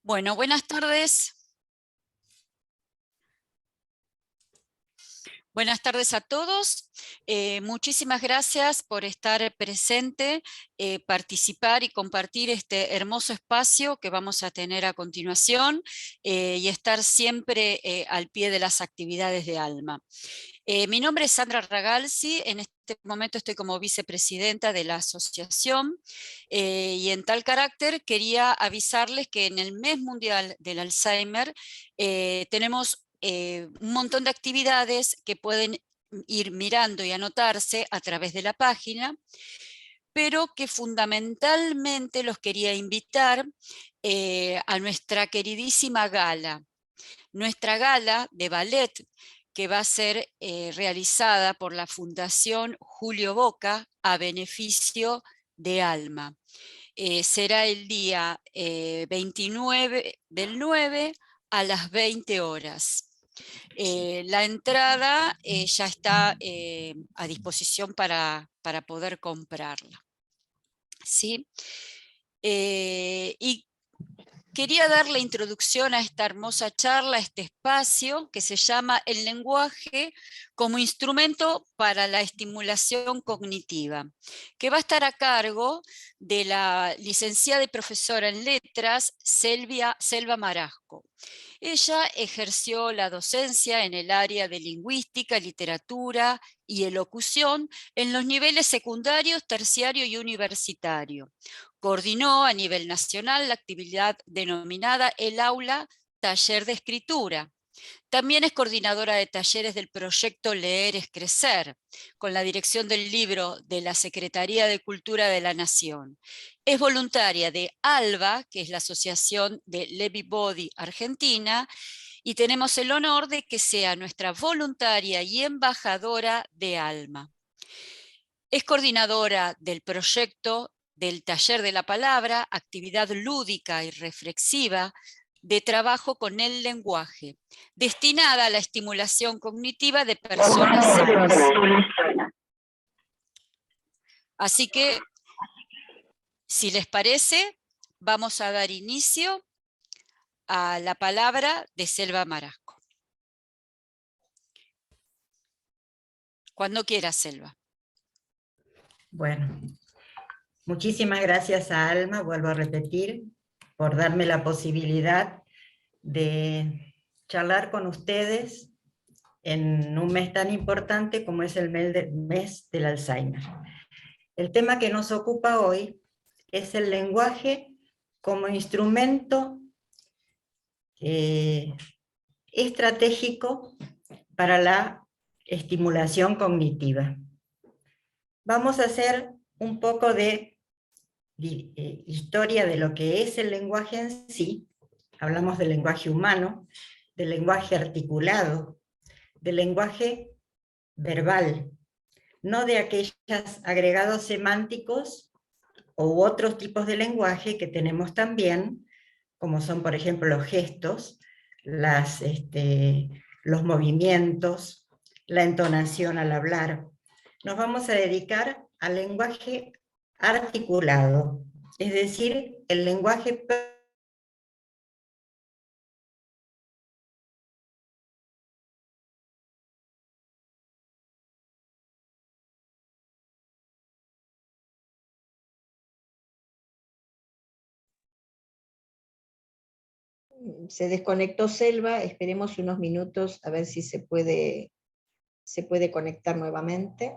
Bueno, buenas tardes. Buenas tardes a todos. Muchísimas gracias por estar presente, participar y compartir este hermoso espacio que vamos a tener a continuación y estar siempre al pie de las actividades de ALMA. Mi nombre es Sandra Ragalsi, en este momento estoy como vicepresidenta de la asociación y en tal carácter quería avisarles que en el Mes Mundial del Alzheimer tenemos un montón de actividades que pueden ir mirando y anotarse a través de la página, pero que fundamentalmente los quería invitar a nuestra queridísima gala. Nuestra gala de ballet, que va a ser realizada por la Fundación Julio Boca a beneficio de ALMA. Será el día 29 del 9 a las 20 horas. La entrada ya está a disposición para poder comprarla. ¿Sí? Y quería dar la introducción a esta hermosa charla, a este espacio que se llama El lenguaje como instrumento para la estimulación cognitiva, que va a estar a cargo de la licenciada y profesora en letras Selva Marasco. Ella ejerció la docencia en el área de lingüística, literatura y elocución en los niveles secundarios, terciario y universitario. Coordinó a nivel nacional la actividad denominada el Aula Taller de Escritura. También es coordinadora de talleres del proyecto Leer es Crecer, con la dirección del libro de la Secretaría de Cultura de la Nación. Es voluntaria de ALBA, que es la Asociación de Lewy Body Argentina, y tenemos el honor de que sea nuestra voluntaria y embajadora de ALMA. Es coordinadora del proyecto del Taller de la Palabra, actividad lúdica y reflexiva de trabajo con el lenguaje, destinada a la estimulación cognitiva de personas sanas. Así que, si les parece, vamos a dar inicio a la palabra de Selva Marasco. Cuando quiera, Selva. Bueno, muchísimas gracias a Alma, vuelvo a repetir, por darme la posibilidad de charlar con ustedes en un mes tan importante como es el mes del Alzheimer. El tema que nos ocupa hoy es el lenguaje como instrumento estratégico para la estimulación cognitiva. Vamos a hacer un poco de historia de lo que es el lenguaje en sí. Hablamos del lenguaje humano, del lenguaje articulado, del lenguaje verbal, no de aquellos agregados semánticos u otros tipos de lenguaje que tenemos también, como son, por ejemplo, los gestos, los movimientos, la entonación al hablar. Nos vamos a dedicar al lenguaje articulado, es decir, el lenguaje Se desconectó Selva, esperemos unos minutos a ver si se puede conectar nuevamente.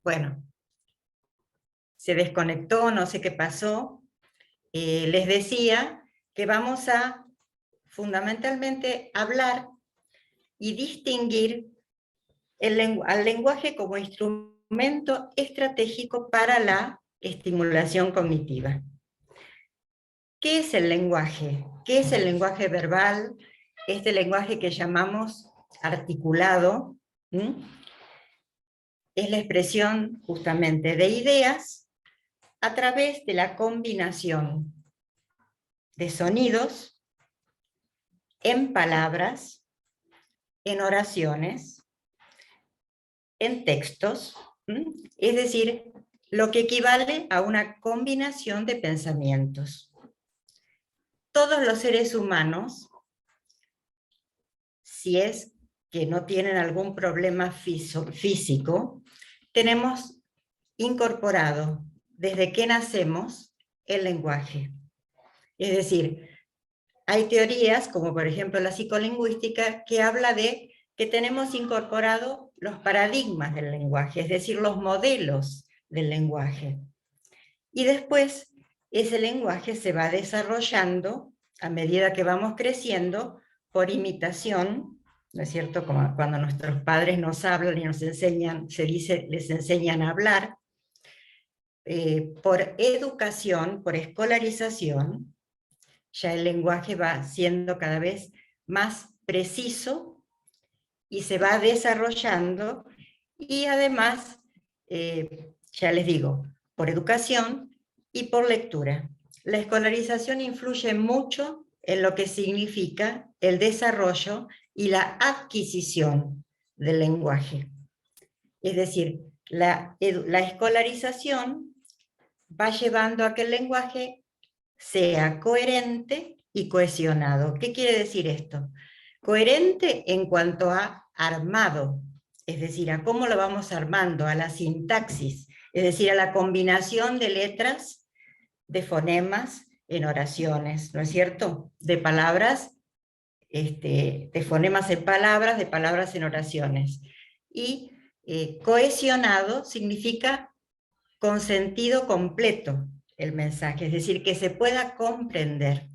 Bueno, se desconectó, no sé qué pasó. Les decía que vamos a fundamentalmente hablar y distinguir al lenguaje como instrumento estratégico para la estimulación cognitiva. ¿Qué es el lenguaje? ¿Qué es el lenguaje verbal? Este lenguaje que llamamos articulado, es la expresión justamente de ideas a través de la combinación de sonidos en palabras, en oraciones, en textos, es decir, lo que equivale a una combinación de pensamientos. Todos los seres humanos, si es que no tienen algún problema físico, tenemos incorporado desde que nacemos el lenguaje. Es decir, hay teorías, como por ejemplo la psicolingüística, que habla de que tenemos incorporado los paradigmas del lenguaje, es decir, los modelos del lenguaje. Y después ese lenguaje se va desarrollando a medida que vamos creciendo por imitación, ¿no es cierto? Como cuando nuestros padres nos hablan y nos enseñan, se dice, les enseñan a hablar, por educación, por escolarización, ya el lenguaje va siendo cada vez más preciso y se va desarrollando, y además, ya les digo, por educación y por lectura. La escolarización influye mucho en lo que significa el desarrollo y la adquisición del lenguaje. Es decir, la escolarización va llevando a que el lenguaje sea coherente y cohesionado. ¿Qué quiere decir esto? Coherente en cuanto a armado, es decir, a cómo lo vamos armando, a la sintaxis, es decir, a la combinación de letras, de fonemas en oraciones, ¿no es cierto? De palabras, de fonemas en palabras, de palabras en oraciones. Y cohesionado significa con sentido completo el mensaje, es decir, que se pueda comprender.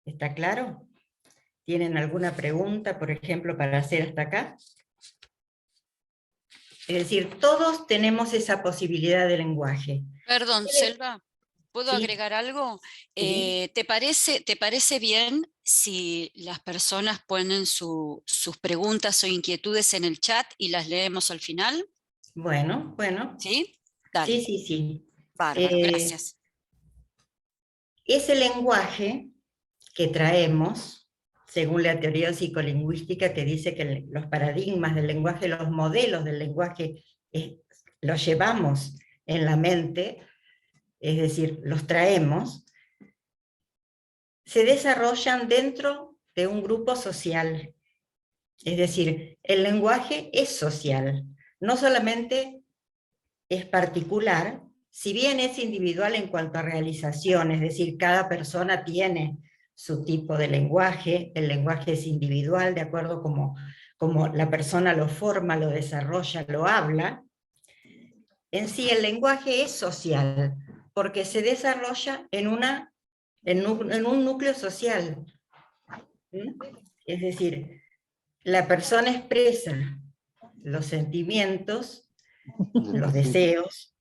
¿Está claro? ¿Tienen alguna pregunta, por ejemplo, para hacer hasta acá? Es decir, todos tenemos esa posibilidad de lenguaje. Perdón, Selva, ¿puedo Sí. agregar algo? Sí. ¿Te parece bien si las personas ponen sus preguntas o inquietudes en el chat y las leemos al final? Bueno. ¿Sí? Dale, Sí. bárbaro, gracias. Ese lenguaje que traemos, según la teoría psicolingüística que dice que los paradigmas del lenguaje, los modelos del lenguaje, los llevamos en la mente, es decir, los traemos, se desarrollan dentro de un grupo social. Es decir, el lenguaje es social, no solamente es particular, si bien es individual en cuanto a realización, es decir, cada persona tiene su tipo de lenguaje, el lenguaje es individual, de acuerdo como la persona lo forma, lo desarrolla, lo habla. En sí el lenguaje es social, porque se desarrolla en un núcleo social. Es decir, la persona expresa los sentimientos, los deseos,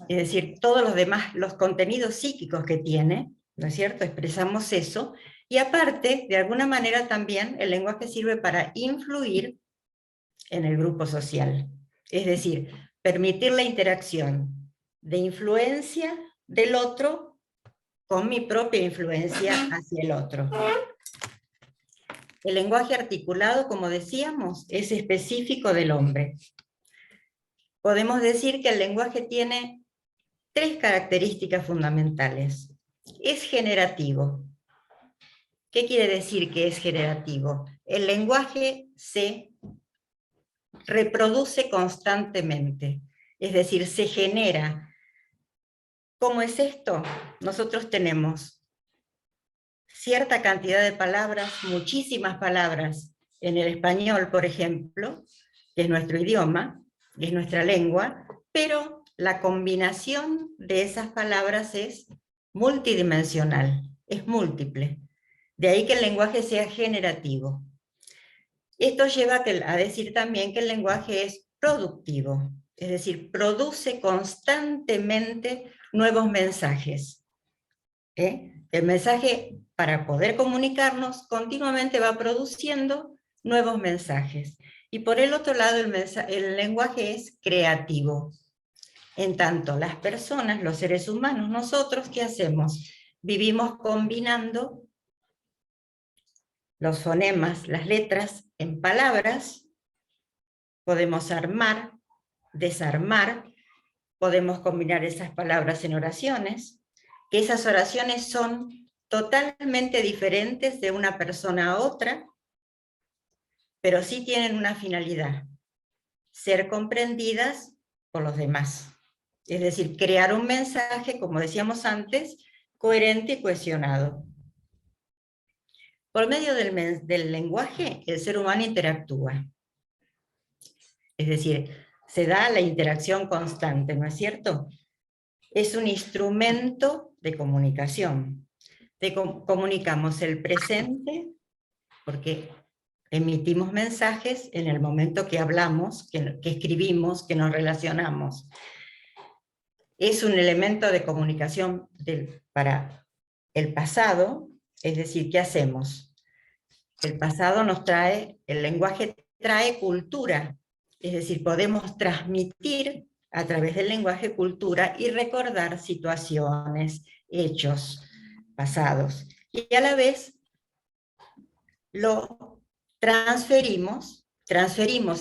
es decir, todos los demás, los contenidos psíquicos que tiene, ¿no es cierto? Expresamos eso, y aparte, de alguna manera también, el lenguaje sirve para influir en el grupo social. Es decir, permitir la interacción de influencia del otro con mi propia influencia hacia el otro. El lenguaje articulado, como decíamos, es específico del hombre. Podemos decir que el lenguaje tiene 3 características fundamentales. Es generativo. ¿Qué quiere decir que es generativo? El lenguaje se reproduce constantemente, es decir, se genera. ¿Cómo es esto? Nosotros tenemos cierta cantidad de palabras, muchísimas palabras, en el español, por ejemplo, que es nuestro idioma, que es nuestra lengua, pero la combinación de esas palabras es multidimensional, es múltiple. De ahí que el lenguaje sea generativo. Esto lleva a decir también que el lenguaje es productivo. es decir, produce constantemente nuevos mensajes. El mensaje, para poder comunicarnos, continuamente va produciendo nuevos mensajes. Y por el otro lado, el lenguaje es creativo. En tanto, las personas, los seres humanos, nosotros, ¿qué hacemos? Vivimos combinando los fonemas, las letras, en palabras. Podemos armar, desarmar, podemos combinar esas palabras en oraciones, que esas oraciones son totalmente diferentes de una persona a otra, pero sí tienen una finalidad: ser comprendidas por los demás. Es decir, crear un mensaje, como decíamos antes, coherente y cohesionado. Por medio del lenguaje, el ser humano interactúa. Es decir, se da la interacción constante, ¿no es cierto? Es un instrumento de comunicación. Comunicamos el presente, porque emitimos mensajes en el momento que hablamos, que escribimos, que nos relacionamos. Es un elemento de comunicación para el pasado, es decir, ¿qué hacemos? El pasado nos trae, el lenguaje trae cultura, es decir, podemos transmitir a través del lenguaje cultura y recordar situaciones, hechos pasados. Y a la vez lo transferimos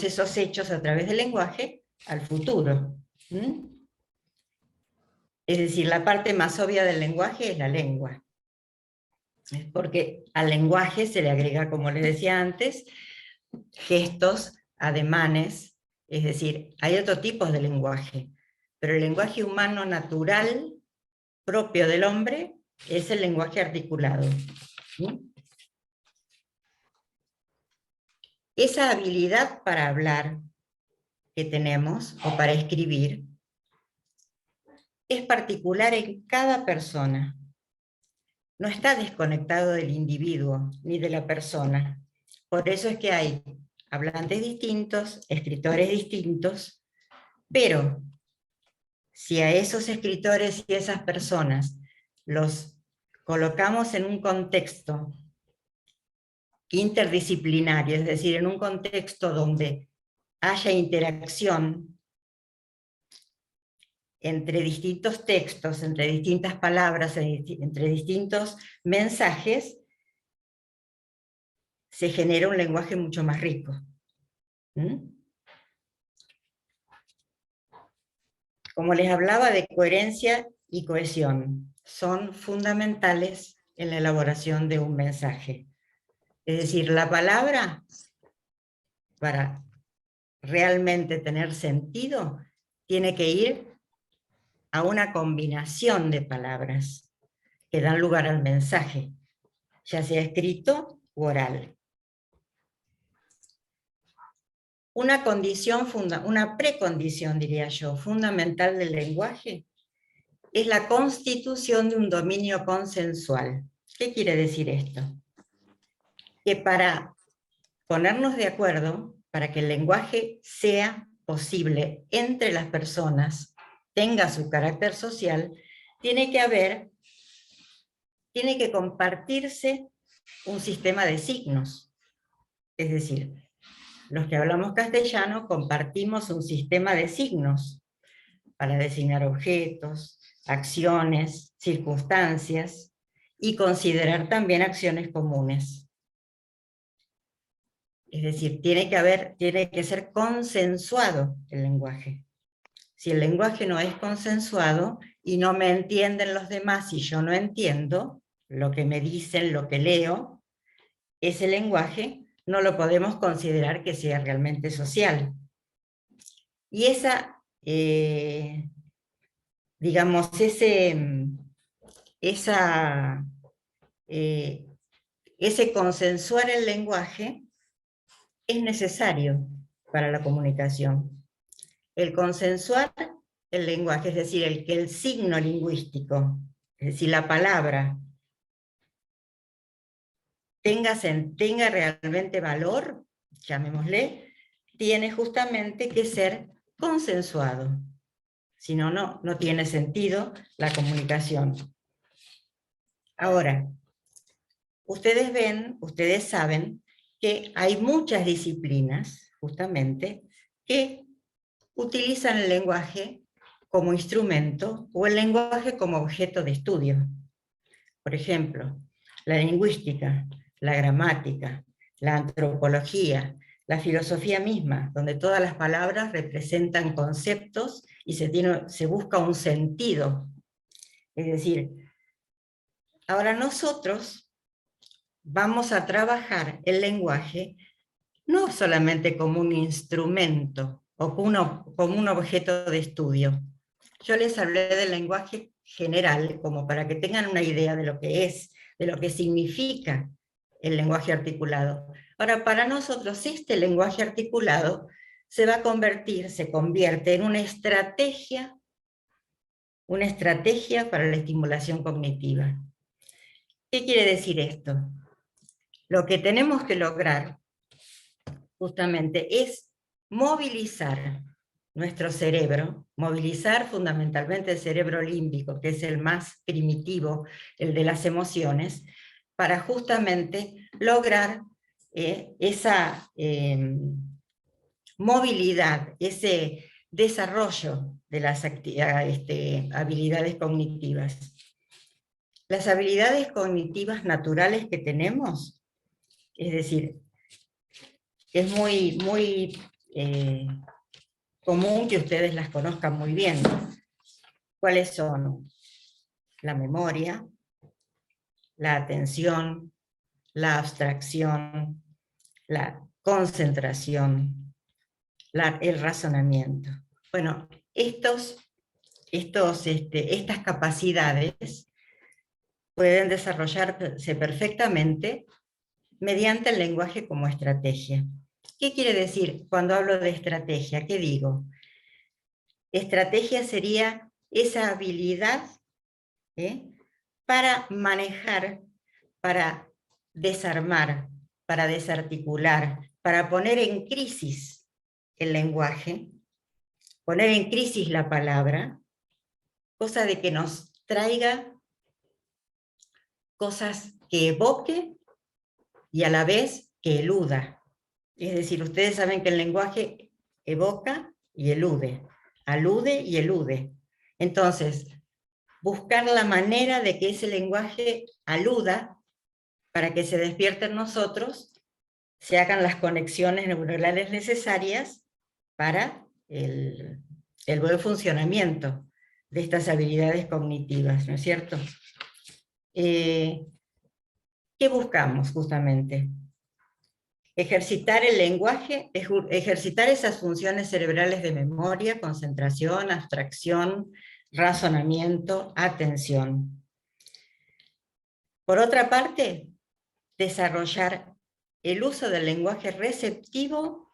esos hechos a través del lenguaje al futuro. Es decir, la parte más obvia del lenguaje es la lengua. Porque al lenguaje se le agrega, como les decía antes, gestos, ademanes, es decir, hay otros tipos de lenguaje, pero el lenguaje humano natural, propio del hombre, es el lenguaje articulado. ¿Sí? Esa habilidad para hablar que tenemos, o para escribir, es particular en cada persona. No está desconectado del individuo, ni de la persona. Por eso es que hay hablantes distintos, escritores distintos, pero si a esos escritores y esas personas los colocamos en un contexto interdisciplinario, es decir, en un contexto donde haya interacción entre distintos textos, entre distintas palabras, entre distintos mensajes, se genera un lenguaje mucho más rico. Como les hablaba de coherencia y cohesión, son fundamentales en la elaboración de un mensaje. Es decir, la palabra, para realmente tener sentido, tiene que ir a una combinación de palabras que dan lugar al mensaje, ya sea escrito u oral. Una precondición, diría yo, fundamental del lenguaje es la constitución de un dominio consensual. ¿Qué quiere decir esto? Que para ponernos de acuerdo, para que el lenguaje sea posible entre las personas, tenga su carácter social, tiene que compartirse un sistema de signos. Es decir, los que hablamos castellano compartimos un sistema de signos para designar objetos, acciones, circunstancias, y considerar también acciones comunes. Es decir, tiene que ser consensuado el lenguaje. Si el lenguaje no es consensuado y no me entienden los demás y yo no entiendo lo que me dicen, lo que leo, ese lenguaje no lo podemos considerar que sea realmente social. Y ese consensuar el lenguaje es necesario para la comunicación. El consensuar el lenguaje, es decir, que el signo lingüístico, es decir, la palabra, tenga realmente valor, llamémosle, tiene justamente que ser consensuado. Si no, no tiene sentido la comunicación. Ahora, ustedes saben que hay muchas disciplinas, justamente, que utilizan el lenguaje como instrumento o el lenguaje como objeto de estudio. Por ejemplo, la lingüística, la gramática, la antropología, la filosofía misma, donde todas las palabras representan conceptos y se busca un sentido. Es decir, ahora nosotros vamos a trabajar el lenguaje no solamente como un instrumento o como un objeto de estudio. Yo les hablé del lenguaje general, como para que tengan una idea de lo que es, de lo que significa el lenguaje articulado. Ahora, para nosotros este lenguaje articulado se convierte en una estrategia para la estimulación cognitiva. ¿Qué quiere decir esto? Lo que tenemos que lograr justamente es movilizar nuestro cerebro, movilizar fundamentalmente el cerebro límbico, que es el más primitivo, el de las emociones, para justamente lograr esa movilidad, ese desarrollo de las habilidades cognitivas. Las habilidades cognitivas naturales que tenemos, es decir, es muy común que ustedes las conozcan muy bien. ¿Cuáles son? La memoria, la atención, la abstracción, la concentración, el razonamiento. Bueno, estas capacidades pueden desarrollarse perfectamente mediante el lenguaje como estrategia. ¿Qué quiere decir cuando hablo de estrategia? ¿Qué digo? Estrategia sería esa habilidad para manejar, para desarmar, para desarticular, para poner en crisis el lenguaje, poner en crisis la palabra, cosa de que nos traiga cosas que evoque y a la vez que eluda. Es decir, ustedes saben que el lenguaje evoca y elude, alude y elude. Entonces, buscar la manera de que ese lenguaje aluda para que se despierte en nosotros, se hagan las conexiones neuronales necesarias para el buen funcionamiento de estas habilidades cognitivas, ¿no es cierto? ¿Qué buscamos justamente? Ejercitar el lenguaje, ejercitar esas funciones cerebrales de memoria, concentración, abstracción, razonamiento, atención. Por otra parte, desarrollar el uso del lenguaje receptivo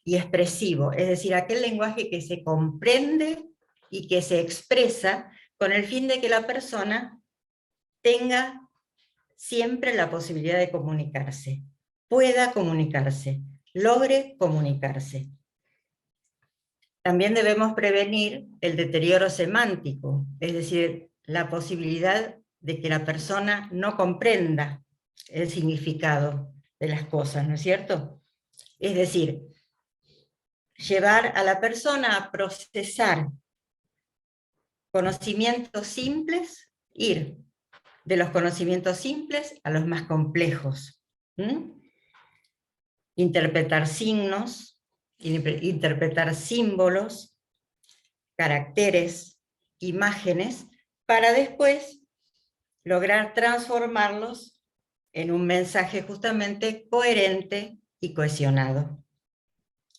y expresivo, es decir, aquel lenguaje que se comprende y que se expresa con el fin de que la persona tenga siempre la posibilidad de comunicarse, pueda comunicarse, logre comunicarse. También debemos prevenir el deterioro semántico, es decir, la posibilidad de que la persona no comprenda el significado de las cosas, ¿no es cierto? Es decir, llevar a la persona a procesar conocimientos simples, ir de los conocimientos simples a los más complejos. Interpretar signos, interpretar símbolos, caracteres, imágenes, para después lograr transformarlos en un mensaje justamente coherente y cohesionado.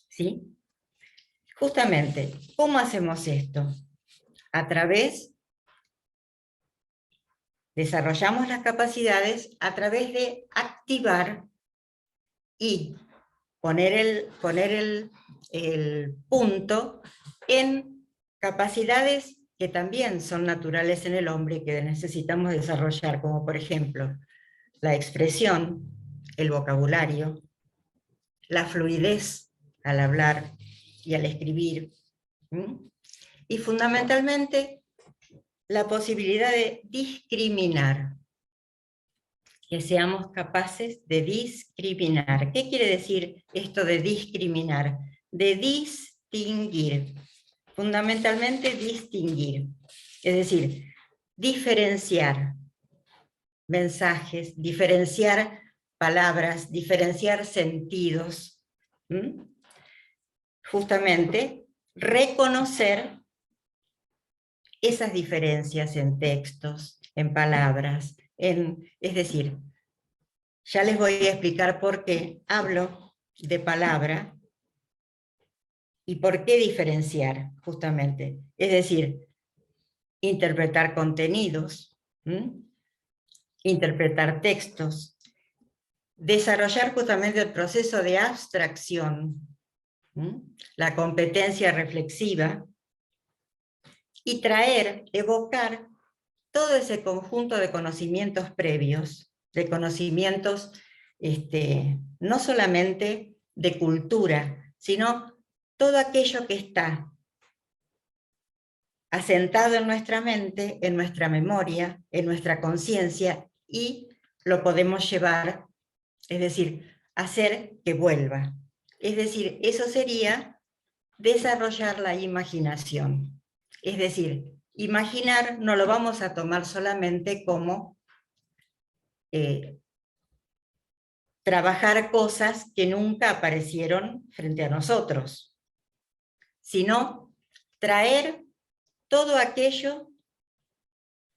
¿Sí? Justamente, ¿cómo hacemos esto? Desarrollamos las capacidades a través de activar y poner el punto en capacidades que también son naturales en el hombre y que necesitamos desarrollar, como por ejemplo la expresión, el vocabulario, la fluidez al hablar y al escribir, Y fundamentalmente la posibilidad de discriminar, que seamos capaces de discriminar. ¿Qué quiere decir esto de discriminar? De distinguir, fundamentalmente distinguir, es decir, diferenciar mensajes, diferenciar palabras, diferenciar sentidos, justamente reconocer esas diferencias en textos, en palabras, es decir, ya les voy a explicar por qué hablo de palabra y por qué diferenciar, justamente. Es decir, interpretar contenidos, interpretar textos, desarrollar justamente el proceso de abstracción, la competencia reflexiva, y traer, evocar todo ese conjunto de conocimientos previos, de conocimientos no solamente de cultura, sino todo aquello que está asentado en nuestra mente, en nuestra memoria, en nuestra conciencia, y lo podemos llevar, es decir, hacer que vuelva. Es decir, eso sería desarrollar la imaginación. Es decir, imaginar no lo vamos a tomar solamente como trabajar cosas que nunca aparecieron frente a nosotros, sino traer todo aquello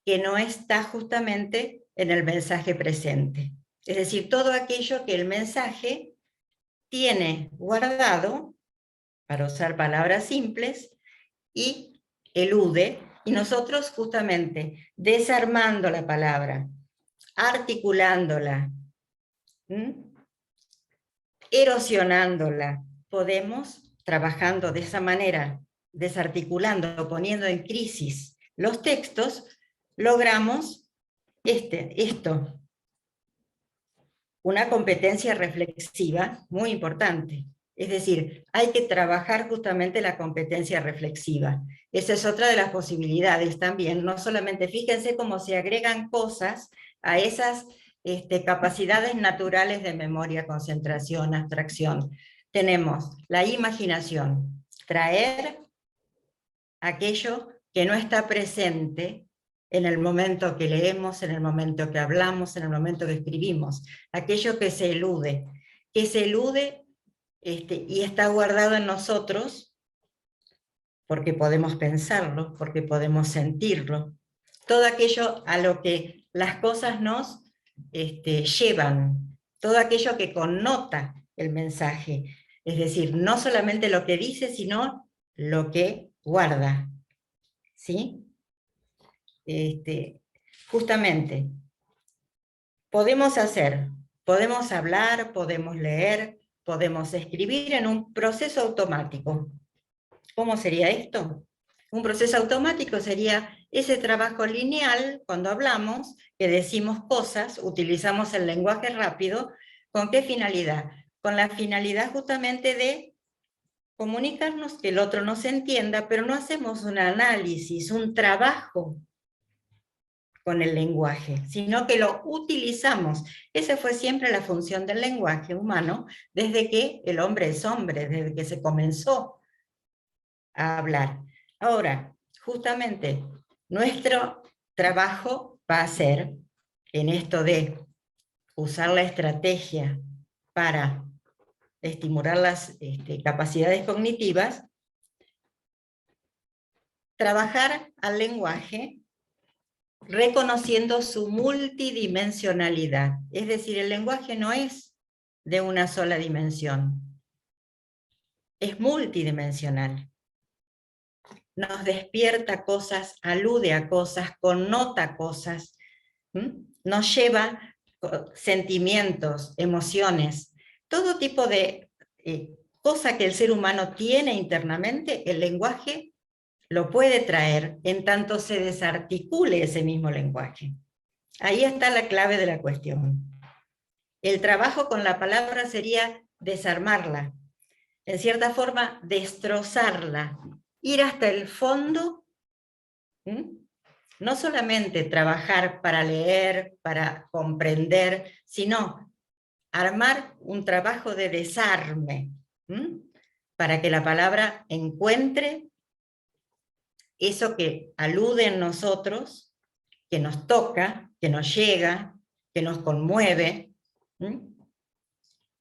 que no está justamente en el mensaje presente. Es decir, todo aquello que el mensaje tiene guardado, para usar palabras simples, y elude, y nosotros justamente desarmando la palabra, articulándola, erosionándola, podemos, trabajando de esa manera, desarticulando, poniendo en crisis los textos, logramos esto, una competencia reflexiva muy importante. Es decir, hay que trabajar justamente la competencia reflexiva. Esa es otra de las posibilidades también, no solamente, fíjense cómo se agregan cosas a esas capacidades naturales de memoria, concentración, abstracción. Tenemos la imaginación, traer aquello que no está presente en el momento que leemos, en el momento que hablamos, en el momento que escribimos, aquello que se elude y está guardado en nosotros, porque podemos pensarlo, porque podemos sentirlo, todo aquello a lo que las cosas nos llevan, todo aquello que connota el mensaje, es decir, no solamente lo que dice, sino lo que guarda, ¿sí? Justamente, podemos hablar, podemos leer, podemos escribir en un proceso automático. ¿Cómo sería esto? Un proceso automático sería ese trabajo lineal, cuando hablamos, que decimos cosas, utilizamos el lenguaje rápido, ¿con qué finalidad? Con la finalidad justamente de comunicarnos, que el otro nos entienda, pero no hacemos un análisis, un trabajo con el lenguaje, sino que lo utilizamos. Esa fue siempre la función del lenguaje humano, desde que el hombre es hombre, desde que se comenzó a hablar. Ahora, justamente, nuestro trabajo va a ser, en esto de usar la estrategia para estimular las capacidades cognitivas, trabajar al lenguaje reconociendo su multidimensionalidad. Es decir, el lenguaje no es de una sola dimensión, es multidimensional. Nos despierta cosas, alude a cosas, connota cosas, nos lleva sentimientos, emociones, todo tipo de cosa que el ser humano tiene internamente, el lenguaje lo puede traer en tanto se desarticule ese mismo lenguaje. Ahí está la clave de la cuestión. El trabajo con la palabra sería desarmarla, en cierta forma destrozarla, ir hasta el fondo, no solamente trabajar para leer, para comprender, sino armar un trabajo de desarme, para que la palabra encuentre eso que alude en nosotros, que nos toca, que nos llega, que nos conmueve.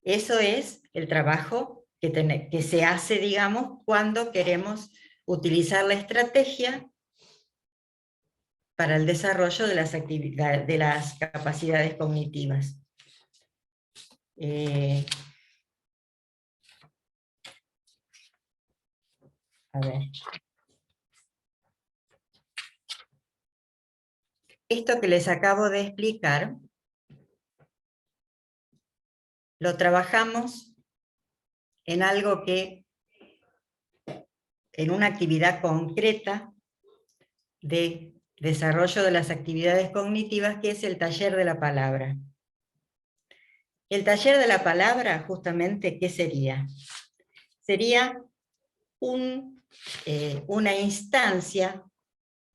Eso es el trabajo que se hace, digamos, cuando queremos utilizar la estrategia para el desarrollo de las actividades, de las capacidades cognitivas. A ver. Esto que les acabo de explicar, lo trabajamos en algo que, en una actividad concreta de desarrollo de las actividades cognitivas, que es el taller de la palabra. El taller de la palabra, justamente, ¿qué sería? Sería una instancia,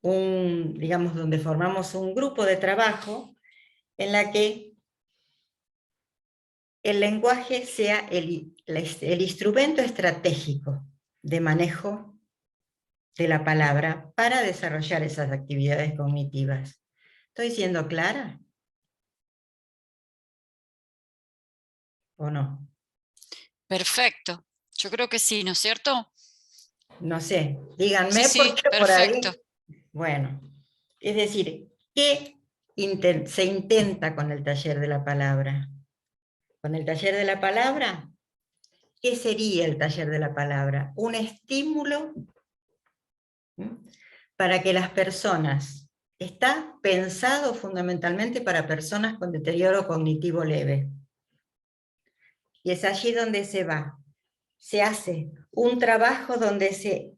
digamos, donde formamos un grupo de trabajo en la que el lenguaje sea el instrumento estratégico de manejo de la palabra para desarrollar esas actividades cognitivas. ¿Estoy siendo clara? ¿O no? Perfecto. Yo creo que sí, ¿no es cierto? No sé, díganme Sí, porque por perfecto. ahí... Bueno, es decir, ¿qué se intenta con el taller de la palabra? Con el taller de la palabra, ¿qué sería el taller de la palabra? Un estímulo para que las personas, está pensado fundamentalmente para personas con deterioro cognitivo leve. Y es allí donde se hace un trabajo donde se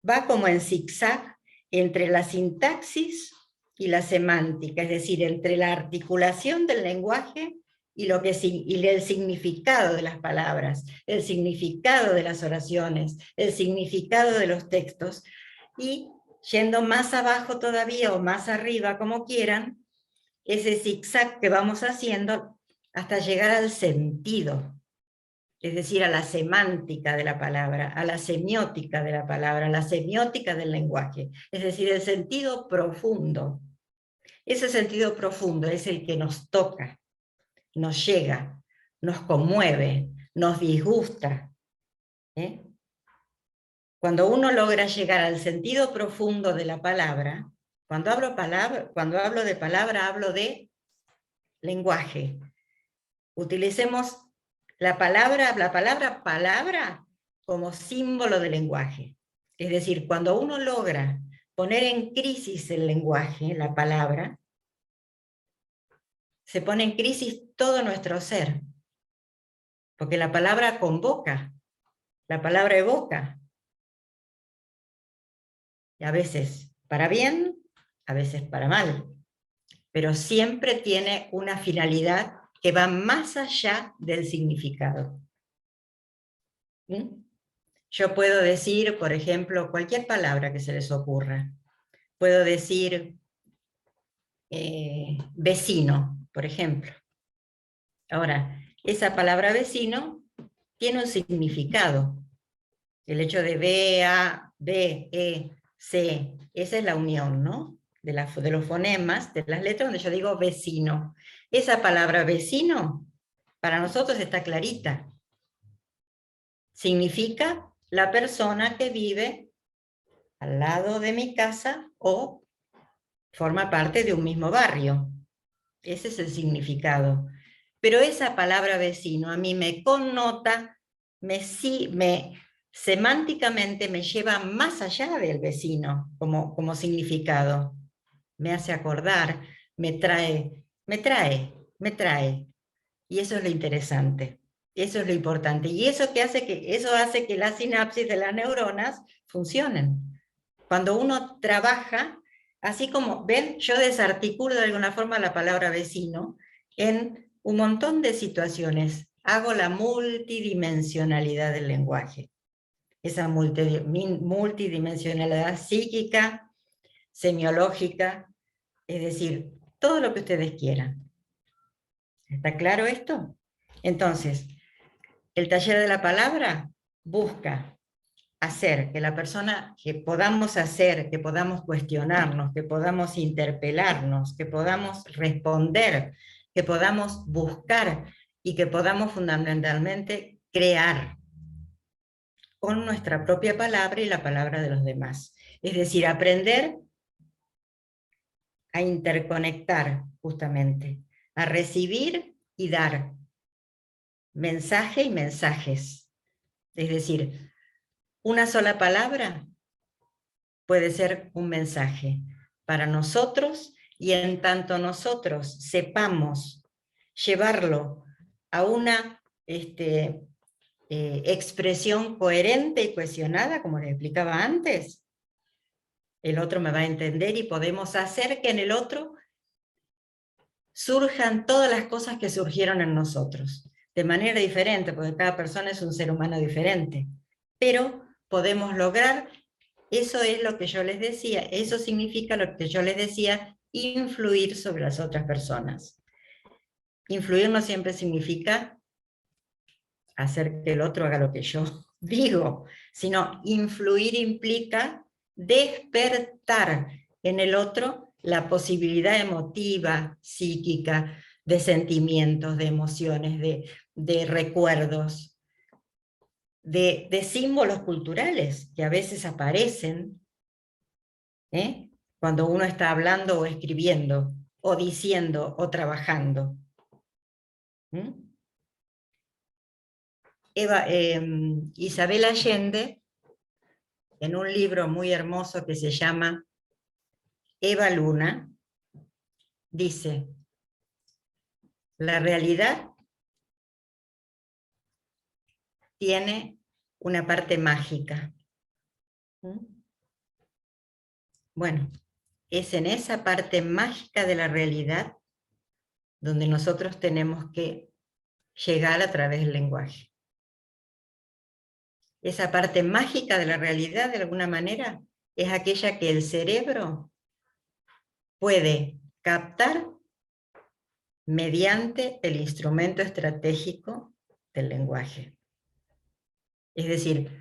va como en zigzag entre la sintaxis y la semántica, es decir, entre la articulación del lenguaje y el significado de las palabras, el significado de las oraciones, el significado de los textos, y yendo más abajo todavía o más arriba, como quieran, ese zigzag que vamos haciendo hasta llegar al sentido, es decir, a la semántica de la palabra, a la semiótica de la palabra, a la semiótica del lenguaje, es decir, el sentido profundo. Ese sentido profundo es el que nos toca, nos llega, nos conmueve, nos disgusta. Cuando uno logra llegar al sentido profundo de la palabra, cuando hablo de palabra, hablo de lenguaje. Utilicemos la palabra como símbolo de lenguaje. Es decir, cuando uno logra poner en crisis el lenguaje, la palabra, se pone en crisis todo nuestro ser. Porque la palabra convoca, la palabra evoca. Y a veces para bien, a veces para mal. Pero siempre tiene una finalidad que va más allá del significado. Yo puedo decir, por ejemplo, cualquier palabra que se les ocurra. Puedo decir vecino, por ejemplo. Ahora, esa palabra vecino tiene un significado. El hecho de B, E, C, esa es la unión, ¿no? De los fonemas, de las letras, donde yo digo vecino. Esa palabra vecino, para nosotros está clarita. Significa la persona que vive al lado de mi casa o forma parte de un mismo barrio. Ese es el significado. Pero esa palabra vecino a mí me connota, semánticamente me lleva más allá del vecino como significado. Me hace acordar, me trae. Y eso es lo interesante. Eso es lo importante. Y eso hace que las sinapsis de las neuronas funcionen. Cuando uno trabaja, así como, ven, yo desarticulo de alguna forma la palabra vecino en un montón de situaciones. Hago la multidimensionalidad del lenguaje. esa multidimensionalidad psíquica, semiológica, es decir, todo lo que ustedes quieran. ¿Está claro esto? Entonces, el taller de la palabra busca hacer que la persona, que podamos hacer, que podamos cuestionarnos, que podamos interpelarnos, que podamos responder, que podamos buscar y que podamos fundamentalmente crear con nuestra propia palabra y la palabra de los demás. Es decir, aprender a interconectar justamente, a recibir y dar mensaje y mensajes. Es decir, una sola palabra puede ser un mensaje para nosotros, y en tanto nosotros sepamos llevarlo a una expresión coherente y cohesionada, como les explicaba antes, el otro me va a entender y podemos hacer que en el otro surjan todas las cosas que surgieron en nosotros, de manera diferente, porque cada persona es un ser humano diferente, pero podemos lograr, eso es lo que yo les decía, eso significa lo que yo les decía, influir sobre las otras personas. Influir no siempre significa hacer que el otro haga lo que yo digo, sino influir implica despertar en el otro la posibilidad emotiva, psíquica, de sentimientos, de emociones, de recuerdos, de símbolos culturales que a veces aparecen cuando uno está hablando o escribiendo, o diciendo o trabajando. Isabel Allende, en un libro muy hermoso que se llama Eva Luna, dice: la realidad tiene una parte mágica. Bueno, es en esa parte mágica de la realidad donde nosotros tenemos que llegar a través del lenguaje. Esa parte mágica de la realidad, de alguna manera, es aquella que el cerebro puede captar mediante el instrumento estratégico del lenguaje. Es decir,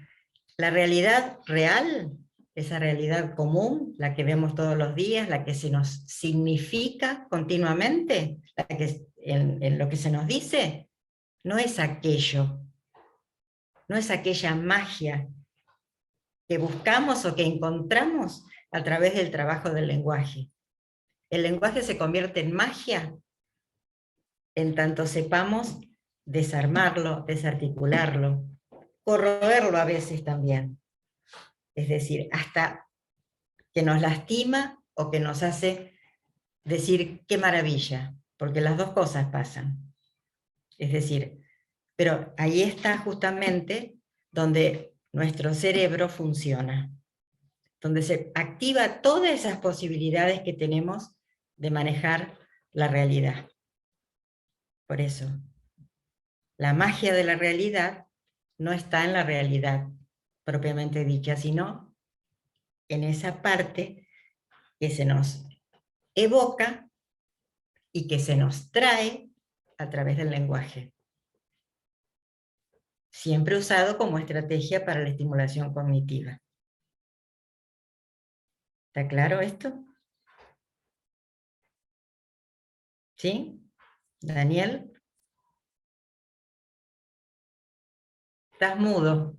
la realidad real, esa realidad común, la que vemos todos los días, la que se nos significa continuamente, la que, en lo que se nos dice, no es aquello, no es aquella magia que buscamos o que encontramos a través del trabajo del lenguaje. El lenguaje se convierte en magia en tanto sepamos desarmarlo, desarticularlo, corroerlo a veces también. Es decir, hasta que nos lastima o que nos hace decir qué maravilla, porque las dos cosas pasan. Es decir, pero ahí está justamente donde nuestro cerebro funciona, donde se activa todas esas posibilidades que tenemos de manejar la realidad. Por eso, la magia de la realidad no está en la realidad propiamente dicha, sino en esa parte que se nos evoca y que se nos trae a través del lenguaje. Siempre usado como estrategia para la estimulación cognitiva. ¿Está claro esto? ¿Sí? Daniel. Estás mudo.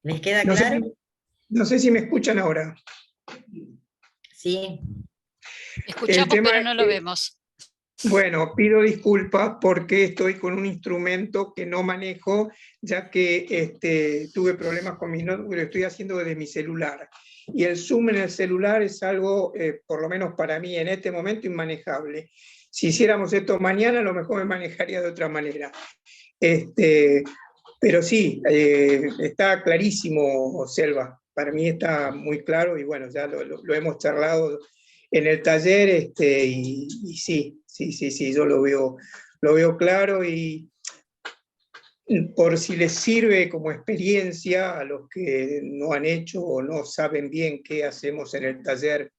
¿Les queda claro? No sé si me escuchan ahora. Sí. Escuchamos, pero no lo vemos. Bueno, pido disculpas porque estoy con un instrumento que no manejo, ya que tuve problemas con mi notebook, lo estoy haciendo desde mi celular. Y el Zoom en el celular es algo, por lo menos para mí en este momento, inmanejable. Si hiciéramos esto mañana, a lo mejor me manejaría de otra manera. Pero sí, está clarísimo, Selva. Para mí está muy claro y bueno, ya lo hemos charlado en el taller y sí, sí, yo lo veo claro, y por si les sirve como experiencia a los que no han hecho o no saben bien qué hacemos en el taller,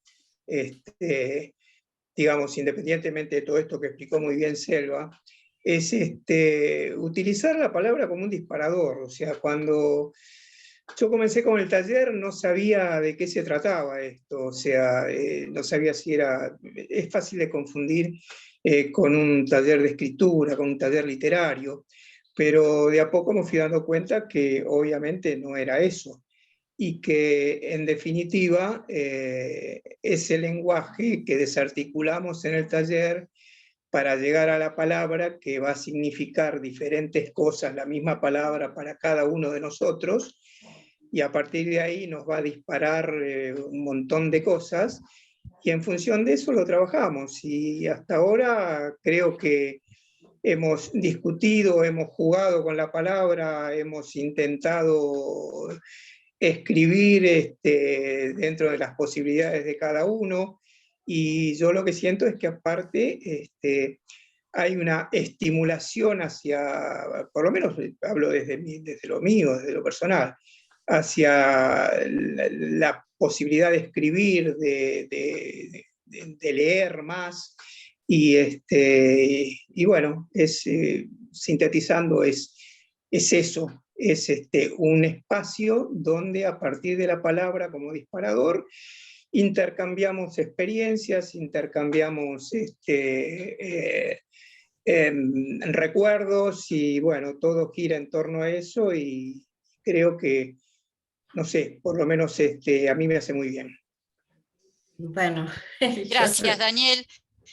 digamos, independientemente de todo esto que explicó muy bien Selva, es utilizar la palabra como un disparador. O sea, cuando yo comencé con el taller no sabía de qué se trataba esto, o sea, no sabía si era... Es fácil de confundir con un taller de escritura, con un taller literario, pero de a poco me fui dando cuenta que obviamente no era eso, y que en definitiva ese lenguaje que desarticulamos en el taller para llegar a la palabra, que va a significar diferentes cosas, la misma palabra para cada uno de nosotros, y a partir de ahí nos va a disparar un montón de cosas, y en función de eso lo trabajamos, y hasta ahora creo que hemos discutido, hemos jugado con la palabra, hemos intentado escribir dentro de las posibilidades de cada uno, y yo lo que siento es que aparte hay una estimulación hacia, por lo menos hablo desde lo mío, desde lo personal, hacia la posibilidad de escribir, de leer más, y bueno, sintetizando, es eso, es un espacio donde a partir de la palabra como disparador intercambiamos experiencias, intercambiamos recuerdos, y bueno, todo gira en torno a eso, y creo que, no sé, por lo menos a mí me hace muy bien. Bueno, Gracias, Daniel.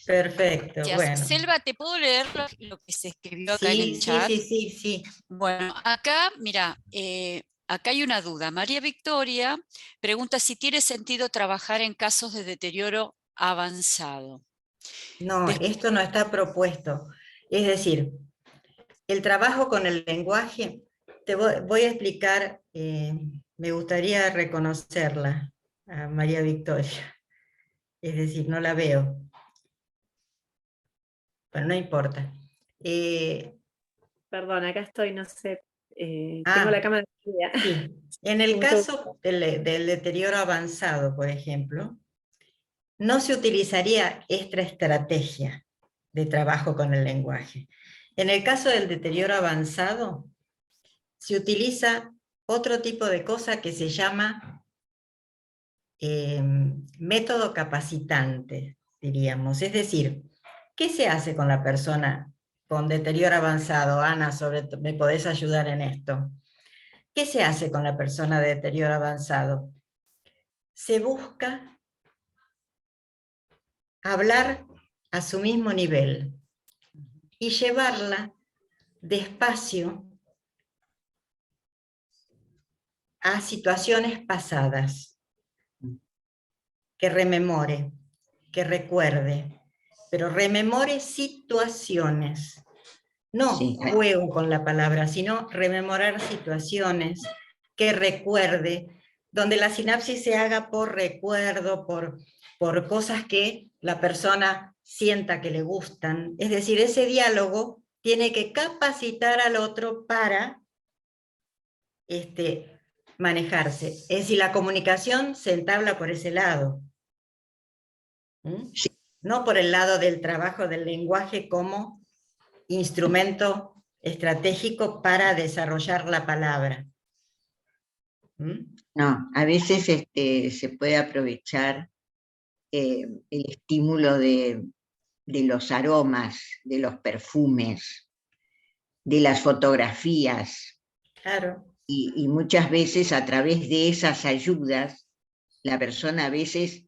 Perfecto, Gracias. bueno. Selva, ¿te puedo leer lo que se escribió acá en el chat? Sí. Bueno, acá, mira, acá hay una duda. María Victoria pregunta si tiene sentido trabajar en casos de deterioro avanzado. No, esto no está propuesto. Es decir, el trabajo con el lenguaje, te voy a explicar, me gustaría reconocerla, a María Victoria. Es decir, no la veo. Bueno, no importa. Perdón, acá estoy, no sé, tengo la cámara prendida. Sí. En el caso del deterioro avanzado, por ejemplo, no se utilizaría esta estrategia de trabajo con el lenguaje. En el caso del deterioro avanzado, se utiliza otro tipo de cosa que se llama método capacitante, diríamos. Es decir, ¿qué se hace con la persona con deterioro avanzado? Ana, ¿me podés ayudar en esto? ¿Qué se hace con la persona de deterioro avanzado? Se busca hablar a su mismo nivel y llevarla despacio a situaciones pasadas, que rememore, que recuerde, pero rememore situaciones, no juego con la palabra, sino rememorar situaciones, que recuerde, donde la sinapsis se haga por recuerdo, por cosas que la persona sienta que le gustan. Es decir, ese diálogo tiene que capacitar al otro para manejarse. Es decir, la comunicación se entabla por ese lado. Sí. No por el lado del trabajo del lenguaje como instrumento estratégico para desarrollar la palabra. No, a veces se puede aprovechar el estímulo de los aromas, de los perfumes, de las fotografías. Claro. Y muchas veces a través de esas ayudas, la persona a veces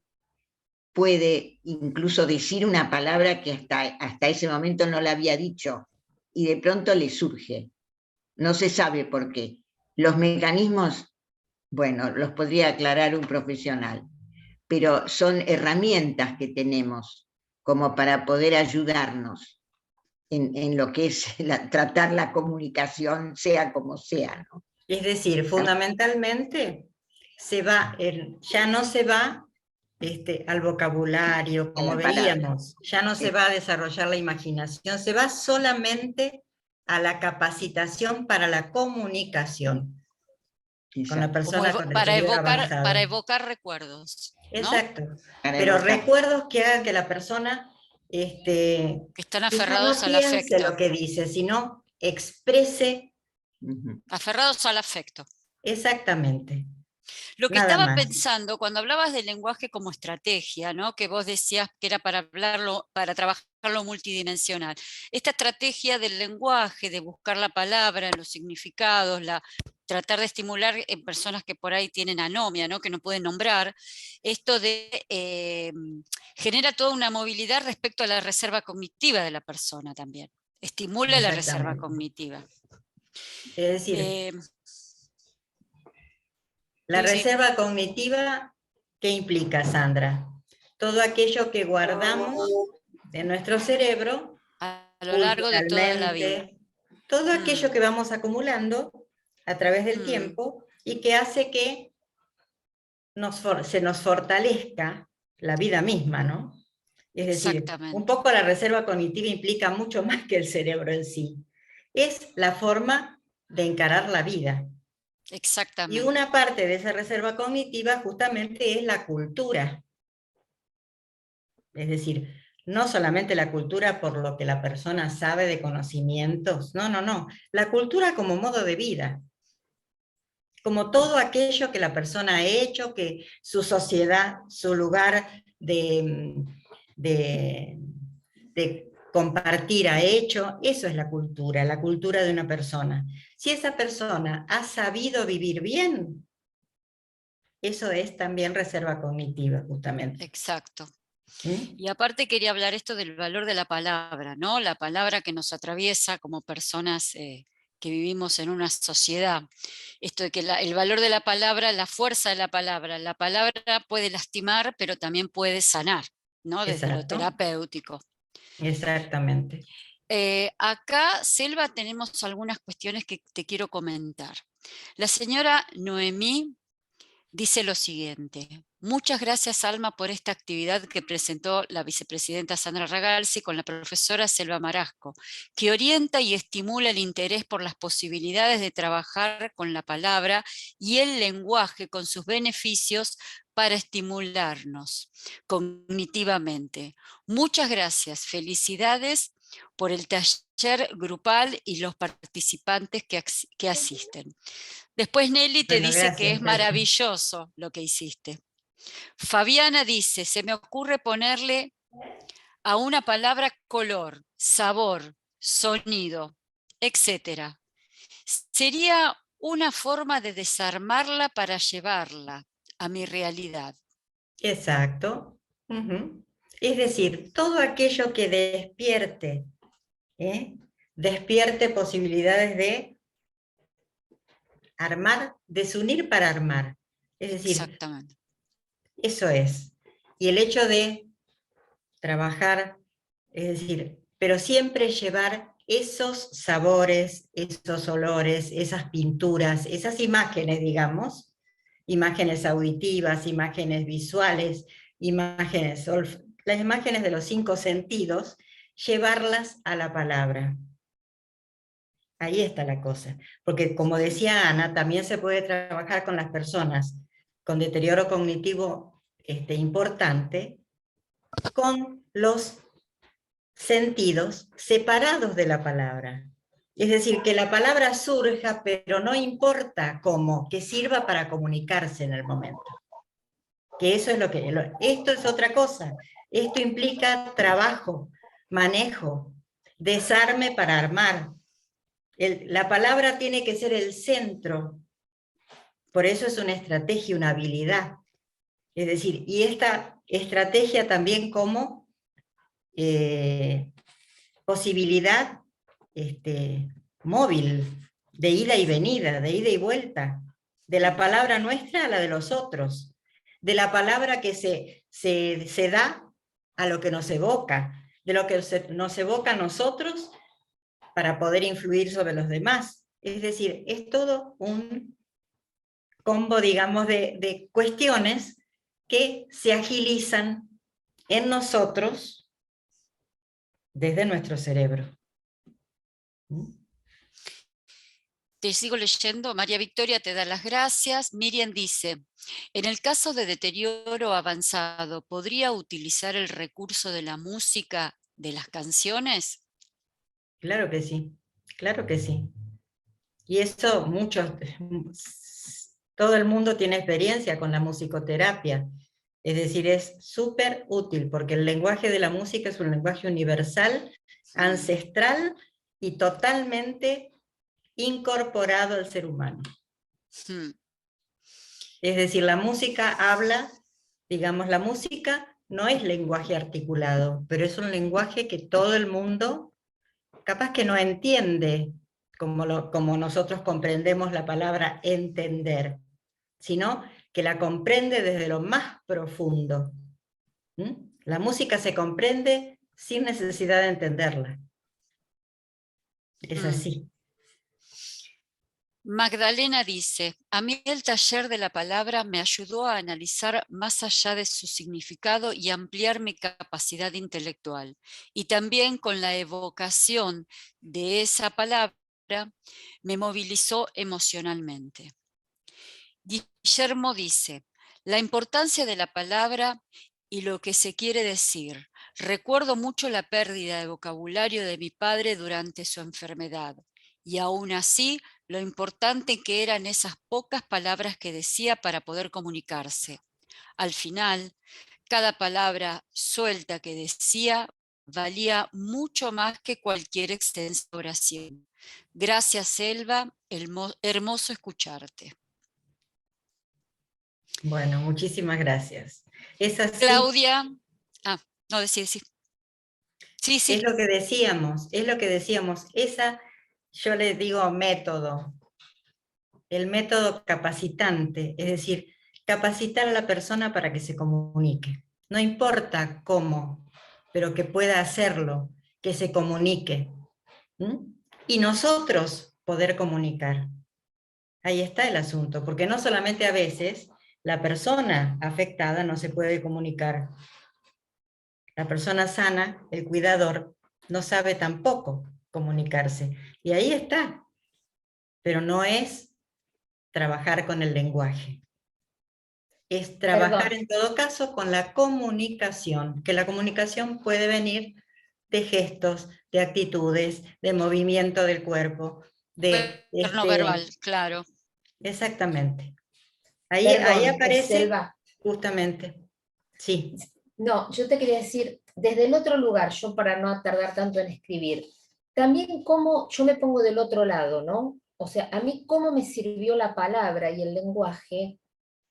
puede incluso decir una palabra que hasta ese momento no la había dicho, y de pronto le surge. No se sabe por qué. Los mecanismos, bueno, los podría aclarar un profesional, pero son herramientas que tenemos como para poder ayudarnos en lo que es tratar la comunicación, sea como sea, ¿no? Es decir, fundamentalmente ya no se va al vocabulario, como la palabra. veíamos. Ya no se va a desarrollar la imaginación, se va solamente a la capacitación para la comunicación con la Exacto. persona con el cerebro avanzado. Para evocar recuerdos, ¿no? Exacto. Para Pero evocar. recuerdos que hagan que la persona Que están quizá aferrados no al piense afecto. lo que dice, sino exprese Ujú. Aferrados al afecto. exactamente. Lo que Nada estaba más. pensando cuando hablabas del lenguaje como estrategia, ¿no? Que vos decías que era para hablarlo, para trabajarlo multidimensional. Esta estrategia del lenguaje, de buscar la palabra en los significados, tratar de estimular en personas que por ahí tienen anomia, ¿no? Que no pueden nombrar, esto genera toda una movilidad respecto a la reserva cognitiva de la persona también. Estimula la reserva Exactamente. cognitiva. Es decir, la Sí, sí. reserva cognitiva, ¿qué implica, Sandra? Todo aquello que guardamos en nuestro cerebro, A lo largo de toda la vida. culturalmente, todo aquello que vamos acumulando a través del tiempo y que hace que se nos fortalezca la vida misma, ¿no? Es decir, Exactamente. un poco la reserva cognitiva implica mucho más que el cerebro en sí. Es la forma de encarar la vida. Exactamente. Y una parte de esa reserva cognitiva justamente es la cultura. Es decir, no solamente la cultura por lo que la persona sabe de conocimientos, no. La cultura como modo de vida. Como todo aquello que la persona ha hecho, que su sociedad, su lugar de compartir ha hecho, eso es la cultura de una persona. Si esa persona ha sabido vivir bien, eso es también reserva cognitiva, justamente. Exacto. ¿Mm? Y aparte quería hablar esto del valor de la palabra, ¿no? La palabra que nos atraviesa como personas que vivimos en una sociedad. Esto de que el valor de la palabra, la fuerza de la palabra puede lastimar, pero también puede sanar, ¿no? Desde lo Exacto. terapéutico. Exactamente. Acá, Selva, tenemos algunas cuestiones que te quiero comentar. La señora Noemí dice lo siguiente: muchas gracias, Alma, por esta actividad que presentó la vicepresidenta Sandra Ragalzi con la profesora Selva Marasco, que orienta y estimula el interés por las posibilidades de trabajar con la palabra y el lenguaje con sus beneficios para estimularnos cognitivamente. Muchas gracias, felicidades por el taller grupal y los participantes que asisten. Después Nelly te Bueno, dice que es gracias. maravilloso lo que hiciste. Fabiana dice, se me ocurre ponerle a una palabra color, sabor, sonido, etc. Sería una forma de desarmarla para llevarla a mi realidad. Exacto. Es decir, todo aquello que despierte posibilidades de armar, desunir para armar. Es decir, exactamente. Eso es. Y el hecho de trabajar, es decir, pero siempre llevar esos sabores, esos olores, esas pinturas, esas imágenes, digamos, imágenes auditivas, imágenes visuales, las imágenes de los 5 sentidos, llevarlas a la palabra. Ahí está la cosa. Porque como decía Ana, también se puede trabajar con las personas con deterioro cognitivo importante, con los sentidos separados de la palabra. Es decir, que la palabra surja, pero no importa cómo, que sirva para comunicarse en el momento. Que eso es esto es otra cosa. Esto implica trabajo, manejo, desarme para armar. La palabra tiene que ser el centro. Por eso es una estrategia, una habilidad. Es decir, y esta estrategia también como posibilidad móvil, de ida y venida, de ida y vuelta, de la palabra nuestra a la de los otros, de la palabra que se da a lo que nos evoca, de lo que nos evoca a nosotros para poder influir sobre los demás. Es decir, es todo un combo, digamos, de cuestiones que se agilizan en nosotros desde nuestro cerebro. Te sigo leyendo. María Victoria te da las gracias. Miriam dice, en el caso de deterioro avanzado, ¿podría utilizar el recurso de la música de las canciones? Claro que sí, claro que sí. Y eso todo el mundo tiene experiencia con la musicoterapia. Es decir, es súper útil, porque el lenguaje de la música es un lenguaje universal, ancestral y totalmente incorporado al ser humano. Es decir, la música habla, digamos, la música no es lenguaje articulado, pero es un lenguaje que todo el mundo, capaz que no entiende, como nosotros comprendemos la palabra entender, sino que la comprende desde lo más profundo. La música se comprende sin necesidad de entenderla. Es así. Magdalena dice, a mí el taller de la palabra me ayudó a analizar más allá de su significado y ampliar mi capacidad intelectual. Y también con la evocación de esa palabra me movilizó emocionalmente. Guillermo dice, la importancia de la palabra y lo que se quiere decir. Recuerdo mucho la pérdida de vocabulario de mi padre durante su enfermedad. Y aún así, lo importante que eran esas pocas palabras que decía para poder comunicarse. Al final, cada palabra suelta que decía valía mucho más que cualquier extensa oración. Gracias, Elba, hermoso escucharte. Bueno, muchísimas gracias. Es así. Claudia, no decir sí. Sí. Es lo que decíamos, yo le digo método, el método capacitante, es decir, capacitar a la persona para que se comunique. No importa cómo, pero que pueda hacerlo, que se comunique. Y nosotros poder comunicar. Ahí está el asunto, porque no solamente a veces la persona afectada no se puede comunicar. La persona sana, el cuidador, no sabe tampoco comunicarse. Y ahí está. Pero no es trabajar con el lenguaje. Es trabajar en todo caso con la comunicación, que la comunicación puede venir de gestos, de actitudes, de movimiento del cuerpo, de no verbal, claro. Exactamente. Ahí aparece Selva. Justamente. Sí. No, yo te quería decir, desde el otro lugar, yo para no tardar tanto en escribir, también cómo yo me pongo del otro lado, ¿no? O sea, a mí cómo me sirvió la palabra y el lenguaje,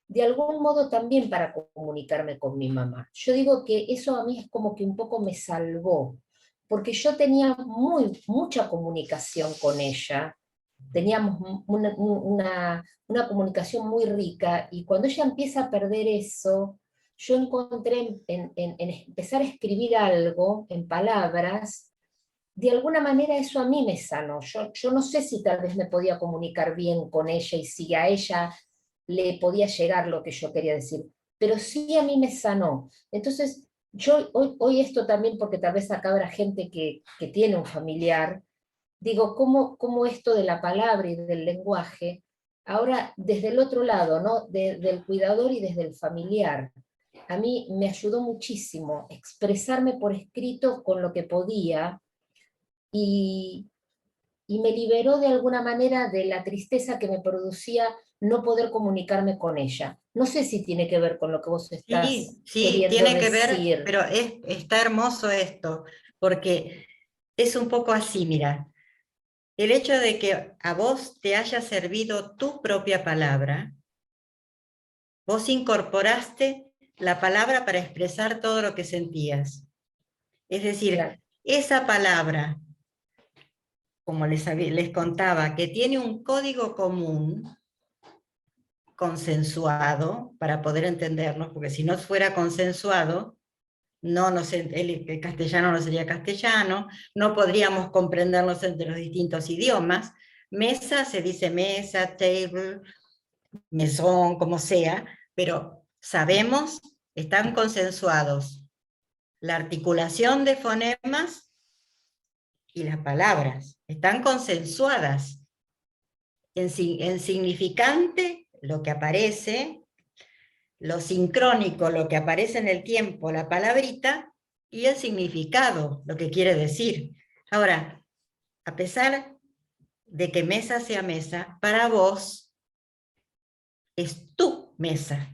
de algún modo también para comunicarme con mi mamá. Yo digo que eso a mí es como que un poco me salvó, porque yo tenía mucha comunicación con ella, teníamos una comunicación muy rica, y cuando ella empieza a perder eso, yo encontré en empezar a escribir algo en palabras, de alguna manera eso a mí me sanó. Yo no sé si tal vez me podía comunicar bien con ella y si a ella le podía llegar lo que yo quería decir, pero sí a mí me sanó. Entonces, yo hoy esto también, porque tal vez acá habrá gente que tiene un familiar, digo, cómo esto de la palabra y del lenguaje, ahora desde el otro lado, ¿no? Del cuidador y desde el familiar, a mí me ayudó muchísimo expresarme por escrito con lo que podía, y me liberó de alguna manera de la tristeza que me producía no poder comunicarme con ella. No sé si tiene que ver con lo que vos estás queriendo tiene que decir. ver, pero está hermoso esto, porque es un poco así, mira. El hecho de que a vos te haya servido tu propia palabra, vos incorporaste la palabra para expresar todo lo que sentías. Es decir, claro, esa palabra, como les contaba, que tiene un código común, consensuado, para poder entendernos, porque si no fuera consensuado, el castellano no sería castellano, no podríamos comprendernos entre los distintos idiomas. Mesa se dice mesa, table, mesón, como sea, pero sabemos, están consensuados la articulación de fonemas y las palabras. Están consensuadas. En significante, lo que aparece, lo sincrónico, lo que aparece en el tiempo, la palabrita, y el significado, lo que quiere decir. Ahora, a pesar de que mesa sea mesa, para vos es tu mesa.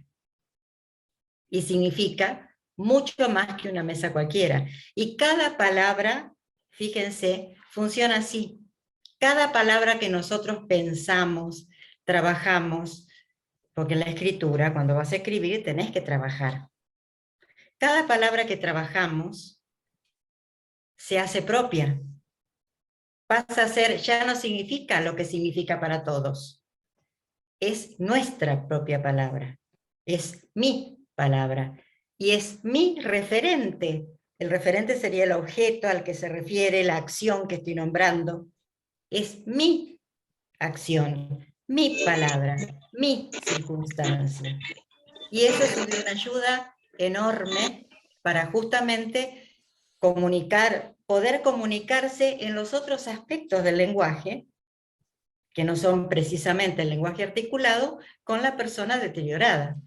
Y significa mucho más que una mesa cualquiera. Y cada palabra, fíjense, funciona así. Cada palabra que nosotros pensamos, trabajamos, porque en la escritura, cuando vas a escribir, tenés que trabajar. Cada palabra que trabajamos se hace propia. Pasa a ser, ya no significa lo que significa para todos. Es nuestra propia palabra. Es mi palabra. Y es mi referente. El referente sería el objeto al que se refiere la acción que estoy nombrando. Es mi acción, mi palabra, mi circunstancia. Y eso es de una ayuda enorme para justamente comunicar, poder comunicarse en los otros aspectos del lenguaje, que no son precisamente el lenguaje articulado, con la persona deteriorada.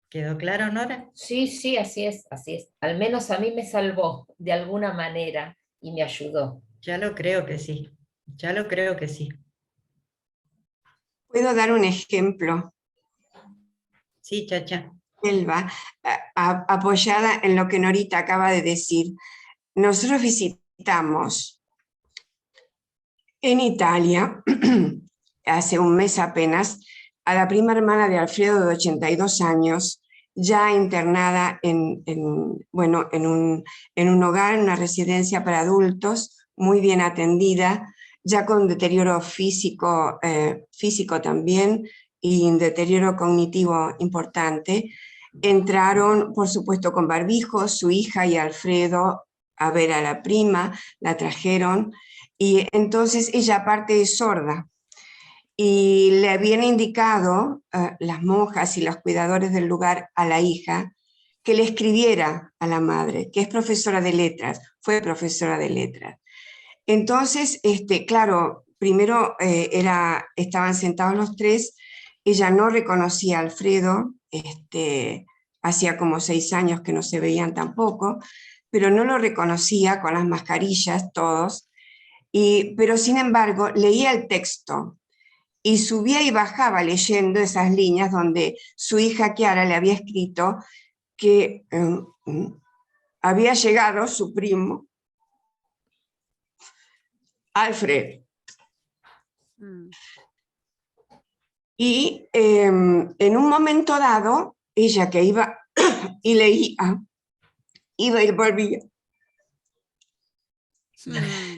¿Quedó claro, Nora? Sí, sí, así es, así es. Al menos a mí me salvó de alguna manera y me ayudó. Ya lo creo que sí, ya lo creo que sí. ¿Puedo dar un ejemplo, Sí, Chacha. Elba, apoyada en lo que Norita acaba de decir? Nosotros visitamos en Italia, hace un mes apenas, a la prima hermana de Alfredo de 82 años, ya internada en un hogar, en una residencia para adultos, muy bien atendida, ya con deterioro físico también y deterioro cognitivo importante. Entraron, por supuesto, con barbijos, su hija y Alfredo a ver a la prima, la trajeron, y entonces ella aparte es sorda, y le habían indicado las monjas y los cuidadores del lugar a la hija que le escribiera a la madre, que es profesora de letras, fue profesora de letras. Entonces, claro, primero estaban sentados los tres, ella no reconocía a Alfredo, hacía como 6 años que no se veían tampoco, pero no lo reconocía con las mascarillas todos, pero sin embargo leía el texto y subía y bajaba leyendo esas líneas donde su hija Chiara le había escrito que había llegado su primo, Alfred. Y en un momento dado, ella que iba y leía, iba y volvía.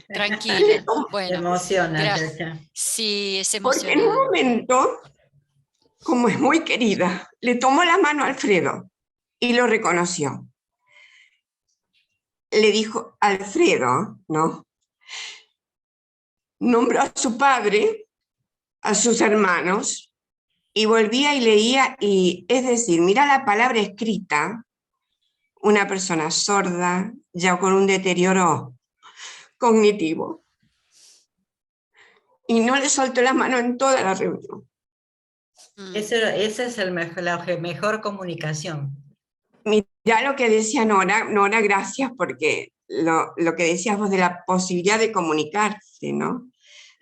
Tranquila. Bueno, Se emociona, Chacha. sí, es Porque en un emocionante. momento, como es muy querida, le tomó la mano a Alfredo y lo reconoció. Le dijo, Alfredo, ¿no? Nombró a su padre, a sus hermanos, y volvía y leía, y es decir, mira la palabra escrita, una persona sorda, ya con un deterioro cognitivo, y no le soltó la mano en toda la reunión. Esa es la mejor comunicación. Mirá lo que decía Nora, gracias, porque lo que decías vos de la posibilidad de comunicarse, ¿no?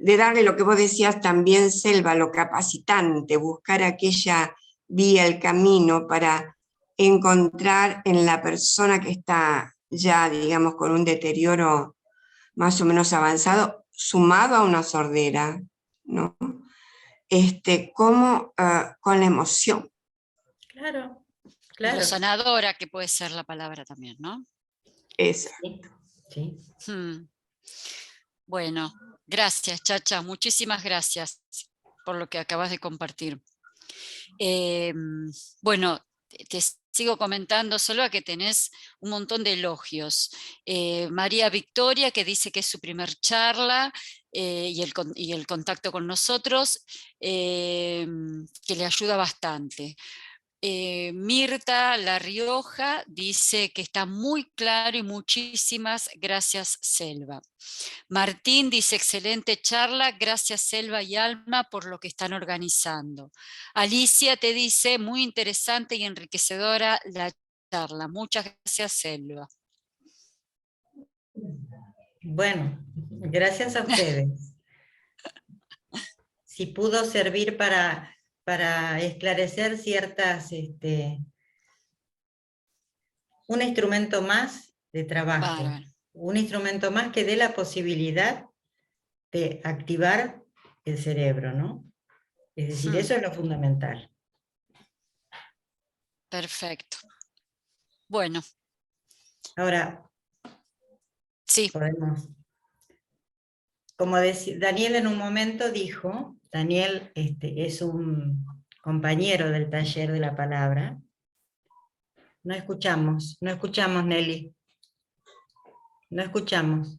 De darle lo que vos decías también, Selva, lo capacitante, buscar aquella vía, el camino para encontrar en la persona que está ya, digamos, con un deterioro más o menos avanzado, sumado a una sordera, ¿no? Como con la emoción. Claro, Lo claro. sanadora que puede ser la palabra también, ¿no? Exacto. Sí. Bueno, gracias, Chacha. Muchísimas gracias por lo que acabas de compartir. Bueno, te sigo comentando, Selva, que tenés un montón de elogios. María Victoria, que dice que es su primer charla y el contacto con nosotros, que le ayuda bastante. Mirta La Rioja dice que está muy claro y muchísimas gracias, Selva. Martín dice, excelente charla, gracias Selva y Alma por lo que están organizando. Alicia te dice, muy interesante y enriquecedora la charla. Muchas gracias, Selva. Bueno, gracias a ustedes. Si pudo servir para esclarecer ciertas, un instrumento más de trabajo, Bárbaro. un instrumento más que dé la posibilidad de activar el cerebro, ¿no? Es decir, eso es lo fundamental. Perfecto. Bueno. Ahora, sí. Podemos. Como Daniel en un momento dijo, Daniel es un compañero del taller de la palabra. No escuchamos Nelly. No escuchamos.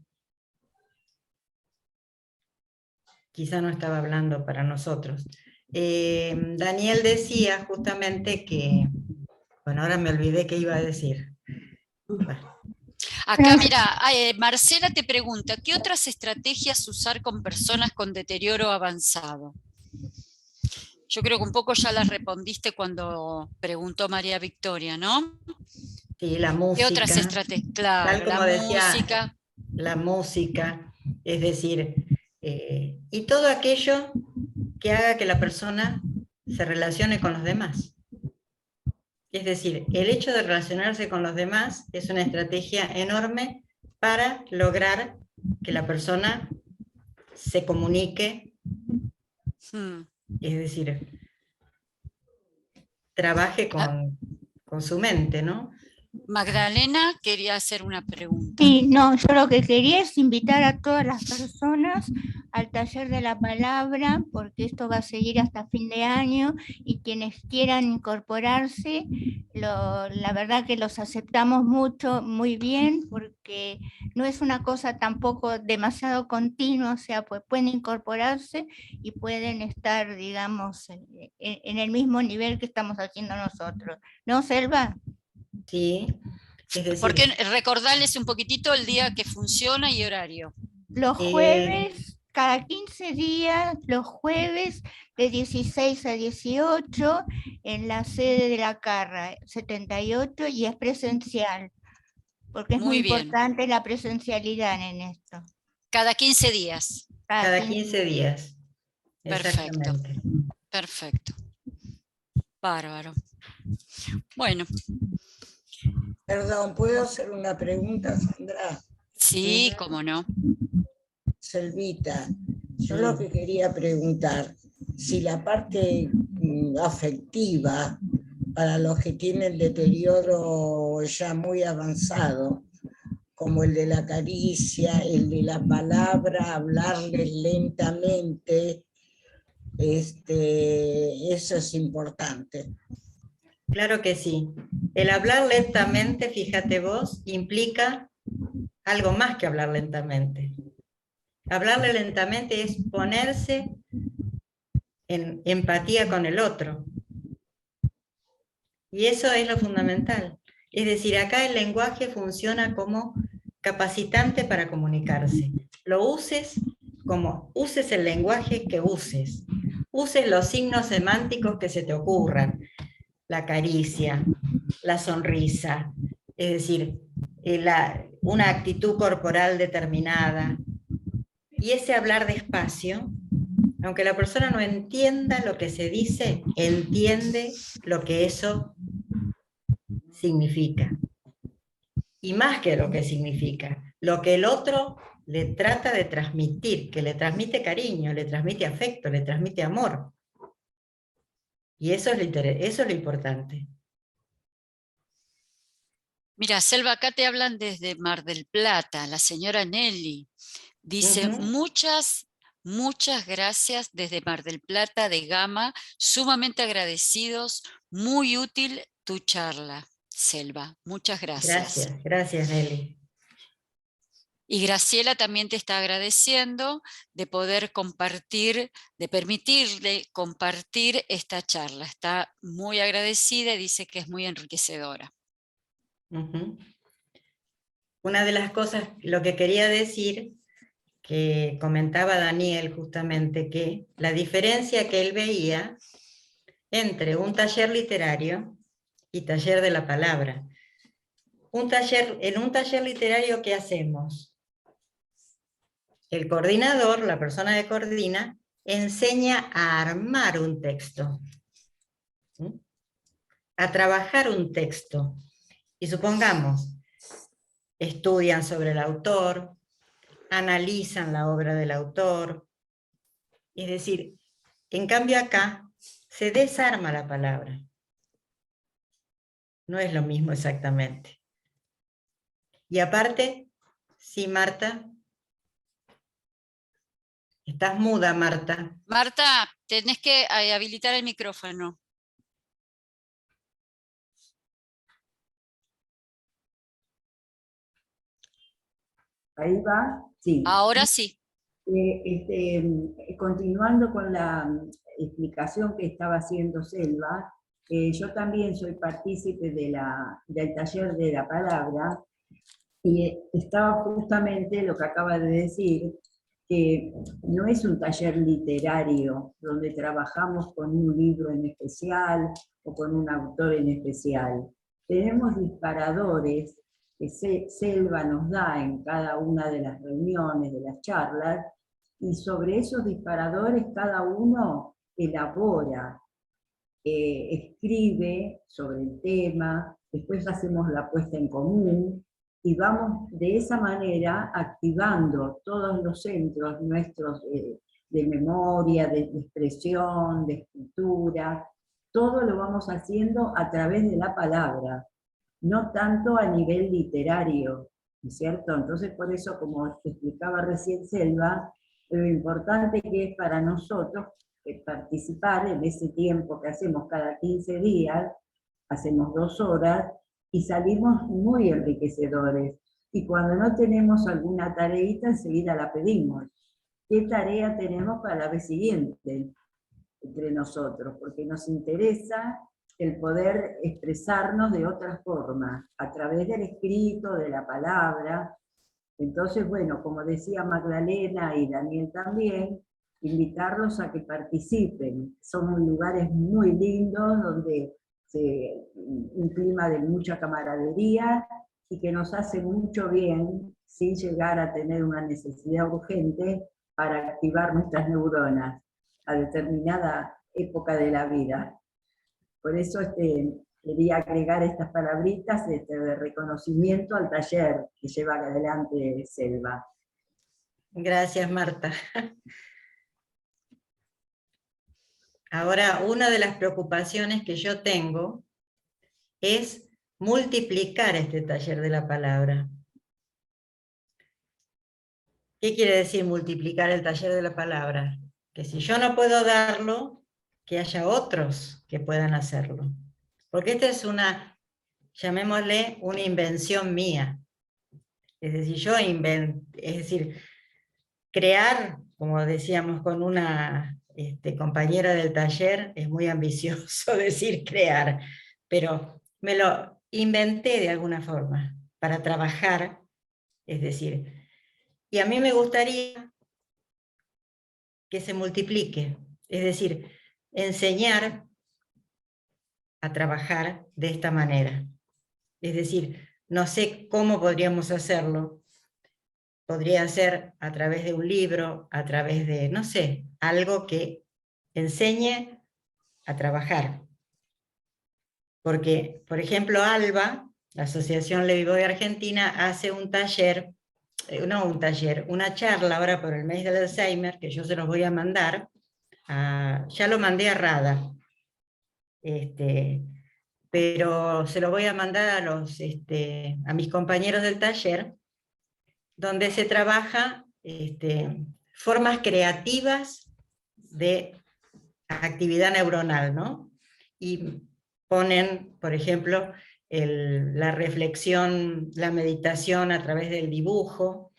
Quizá no estaba hablando para nosotros. Daniel decía justamente que, bueno, ahora me olvidé qué iba a decir. Bueno. Acá, mira, Marcela te pregunta, ¿qué otras estrategias usar con personas con deterioro avanzado? Yo creo que un poco ya las respondiste cuando preguntó María Victoria, ¿no? Sí, la música. ¿Qué otras estrategias? Claro, tal como la decía, música. La música, es decir, y todo aquello que haga que la persona se relacione con los demás. Es decir, el hecho de relacionarse con los demás es una estrategia enorme para lograr que la persona se comunique, es decir, trabaje con su mente, ¿no? Magdalena quería hacer una pregunta. Sí, no, yo lo que quería es invitar a todas las personas al taller de la palabra, porque esto va a seguir hasta fin de año, y quienes quieran incorporarse, la verdad que los aceptamos mucho, muy bien, porque no es una cosa tampoco demasiado continua, o sea, pues pueden incorporarse y pueden estar, digamos, en el mismo nivel que estamos haciendo nosotros. ¿No, Selva? Sí. Es decir, porque recordarles un poquitito el día que funciona y horario. Los jueves, cada 15 días, los jueves de 16 a 18 en la sede de la Carra, 78, y es presencial, porque es muy importante la presencialidad en esto. Cada 15 días. Cada 15 días. Perfecto. Perfecto. Bárbaro. Bueno. Perdón, ¿puedo hacer una pregunta, Sandra? Sí, cómo no. Selvita, yo lo que quería preguntar, si la parte afectiva para los que tienen deterioro ya muy avanzado, como el de la caricia, el de la palabra, hablarles lentamente, eso es importante. Claro que sí. El hablar lentamente, fíjate vos, implica algo más que hablar lentamente. Hablarle lentamente es ponerse en empatía con el otro. Y eso es lo fundamental. Es decir, acá el lenguaje funciona como capacitante para comunicarse. Lo uses como uses el lenguaje que uses. Uses los signos semánticos que se te ocurran. La caricia, la sonrisa, es decir, una actitud corporal determinada. Y ese hablar despacio, aunque la persona no entienda lo que se dice, entiende lo que eso significa. Y más que lo que significa, lo que el otro le trata de transmitir, que le transmite cariño, le transmite afecto, le transmite amor. Y eso es lo importante. Mira, Selva, acá te hablan desde Mar del Plata, la señora Nelly. Dice, muchas gracias desde Mar del Plata de Gama, sumamente agradecidos, muy útil tu charla, Selva. Muchas Gracias, gracias, Nelly. Y Graciela también te está agradeciendo de poder compartir, de permitirle compartir esta charla. Está muy agradecida y dice que es muy enriquecedora. Una de las cosas, lo que quería decir, que comentaba Daniel justamente, que la diferencia que él veía entre un taller literario y taller de la palabra. En un taller literario, ¿qué hacemos? El coordinador, la persona que coordina, enseña a armar un texto, ¿sí? A trabajar un texto. Y supongamos, estudian sobre el autor, analizan la obra del autor. Es decir, en cambio acá se desarma la palabra. No es lo mismo exactamente. Y aparte, sí, Marta. Estás muda, Marta. Marta, tenés que habilitar el micrófono. Ahí va, sí. Ahora sí. Continuando con la explicación que estaba haciendo Selva, yo también soy partícipe del taller de la palabra, y estaba justamente lo que acaba de decir, que no es un taller literario donde trabajamos con un libro en especial o con un autor en especial. Tenemos disparadores que Selva nos da en cada una de las reuniones, de las charlas, y sobre esos disparadores cada uno elabora, escribe sobre el tema, después hacemos la puesta en común, y vamos de esa manera activando todos los centros nuestros de memoria, de expresión, de escritura. Todo lo vamos haciendo a través de la palabra, no tanto a nivel literario, ¿no es cierto? Entonces por eso, como explicaba recién Selva, lo importante que es para nosotros participar en ese tiempo que hacemos cada 15 días, hacemos 2 horas, y salimos muy enriquecedores. Y cuando no tenemos alguna tareita, enseguida la pedimos. ¿Qué tarea tenemos para la vez siguiente? Entre nosotros, porque nos interesa el poder expresarnos de otra forma, a través del escrito, de la palabra. Entonces, bueno, como decía Magdalena y Daniel también, invitarlos a que participen. Son lugares muy lindos, donde un clima de mucha camaradería y que nos hace mucho bien sin llegar a tener una necesidad urgente para activar nuestras neuronas a determinada época de la vida. Por eso quería agregar estas palabritas de reconocimiento al taller que lleva adelante Selva. Gracias, Marta. Ahora, una de las preocupaciones que yo tengo es multiplicar este taller de la palabra. ¿Qué quiere decir multiplicar el taller de la palabra? Que si yo no puedo darlo, que haya otros que puedan hacerlo. Porque esta es una, llamémosle, una invención mía. Es decir, crear, como decíamos con una compañera del taller, es muy ambicioso decir crear, pero me lo inventé de alguna forma para trabajar, es decir, y a mí me gustaría que se multiplique, es decir, enseñar a trabajar de esta manera. Es decir, no sé cómo podríamos hacerlo. Podría ser a través de un libro, a través de, no sé, algo que enseñe a trabajar. Porque, por ejemplo, ALBA, la Asociación Levivoy Argentina, hace un taller, una charla ahora por el mes del Alzheimer, que yo se los voy a mandar, ya lo mandé a Rada, pero se lo voy a mandar a mis compañeros del taller, donde se trabaja formas creativas de actividad neuronal, ¿no? Y ponen, por ejemplo, la reflexión, la meditación a través del dibujo.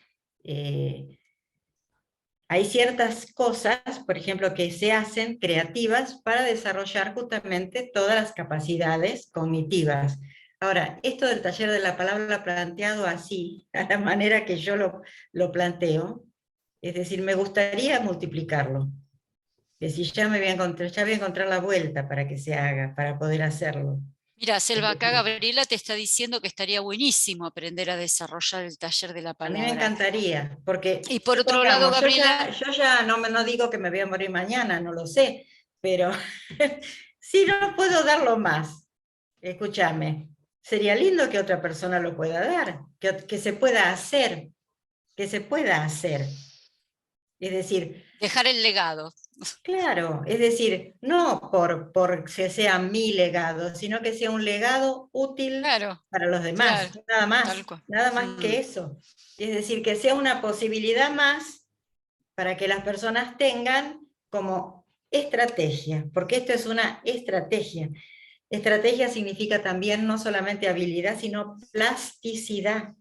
Hay ciertas cosas, por ejemplo, que se hacen creativas para desarrollar justamente todas las capacidades cognitivas. Ahora, esto del taller de la palabra planteado así, a la manera que yo lo planteo, es decir, me gustaría multiplicarlo. Es decir, ya voy a encontrar la vuelta para que se haga, para poder hacerlo. Mira, Selva, acá Gabriela te está diciendo que estaría buenísimo aprender a desarrollar el taller de la A palabra. mí me encantaría, porque y por otro lado, Gabriela, yo ya no digo que me voy a morir mañana, no lo sé, pero si no puedo darlo más, escúchame, sería lindo que otra persona lo pueda dar, que se pueda hacer, que se pueda hacer. Es decir, dejar el legado. Claro, es decir, no por que sea mi legado, sino que sea un legado útil para los demás, nada más que eso. Es decir, que sea una posibilidad más para que las personas tengan como estrategia, porque esto es una estrategia. Estrategia significa también no solamente habilidad, sino plasticidad.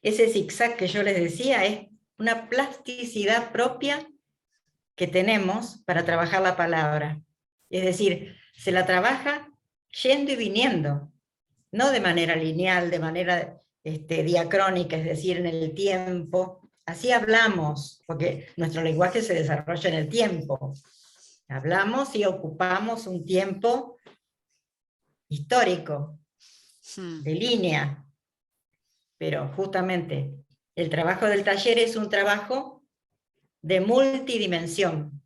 Ese zigzag que yo les decía es una plasticidad propia que tenemos para trabajar la palabra. Es decir, se la trabaja yendo y viniendo, no de manera lineal, de manera diacrónica, es decir, en el tiempo. Así hablamos, porque nuestro lenguaje se desarrolla en el tiempo. Hablamos y ocupamos un tiempo histórico, de línea, pero justamente el trabajo del taller es un trabajo de multidimensión.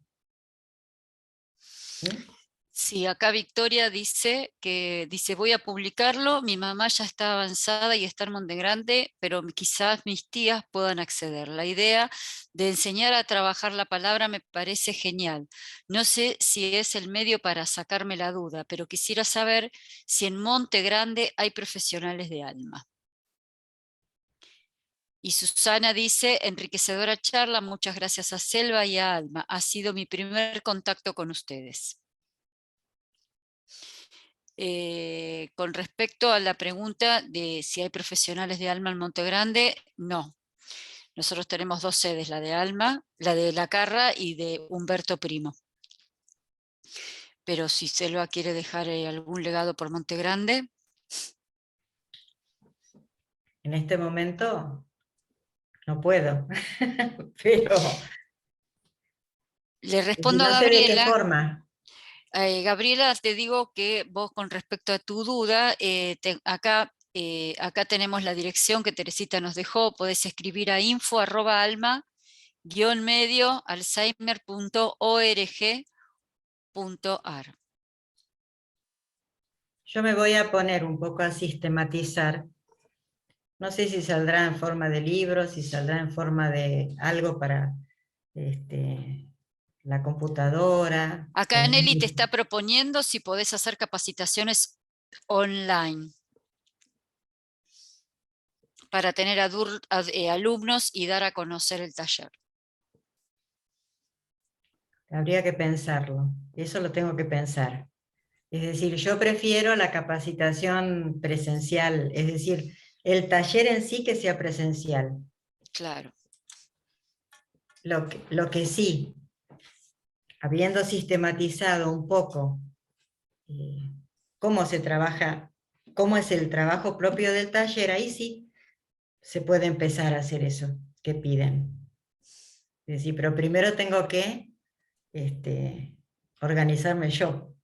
Sí, acá Victoria dice voy a publicarlo, mi mamá ya está avanzada y está en Monte Grande, pero quizás mis tías puedan acceder. La idea de enseñar a trabajar la palabra me parece genial. No sé si es el medio para sacarme la duda, pero quisiera saber si en Monte Grande hay profesionales de alma. Y Susana dice, enriquecedora charla, muchas gracias a Selva y a Alma. Ha sido mi primer contacto con ustedes. Con respecto a la pregunta de si hay profesionales de alma en Monte Grande, no. Nosotros tenemos 2 sedes, la de Alma, la de La Carra y de Humberto Primo. Pero si Selva quiere dejar algún legado por Monte Grande. En este momento no puedo, pero le respondo a Gabriela. ¿De qué forma? Gabriela, te digo que vos con respecto a tu duda, acá tenemos la dirección que Teresita nos dejó, podés escribir a info@alma-medio-alzheimer.org.ar. Yo me voy a poner un poco a sistematizar. No sé si saldrá en forma de libro, si saldrá en forma de algo para la computadora. Acá Nelly te está proponiendo si podés hacer capacitaciones online para tener alumnos y dar a conocer el taller. Habría que pensarlo, eso lo tengo que pensar. Es decir, yo prefiero la capacitación presencial, es decir, el taller en sí que sea presencial. Claro. Lo que sí, habiendo sistematizado un poco cómo se trabaja, cómo es el trabajo propio del taller, ahí sí se puede empezar a hacer eso que piden. Es decir, pero primero tengo que organizarme yo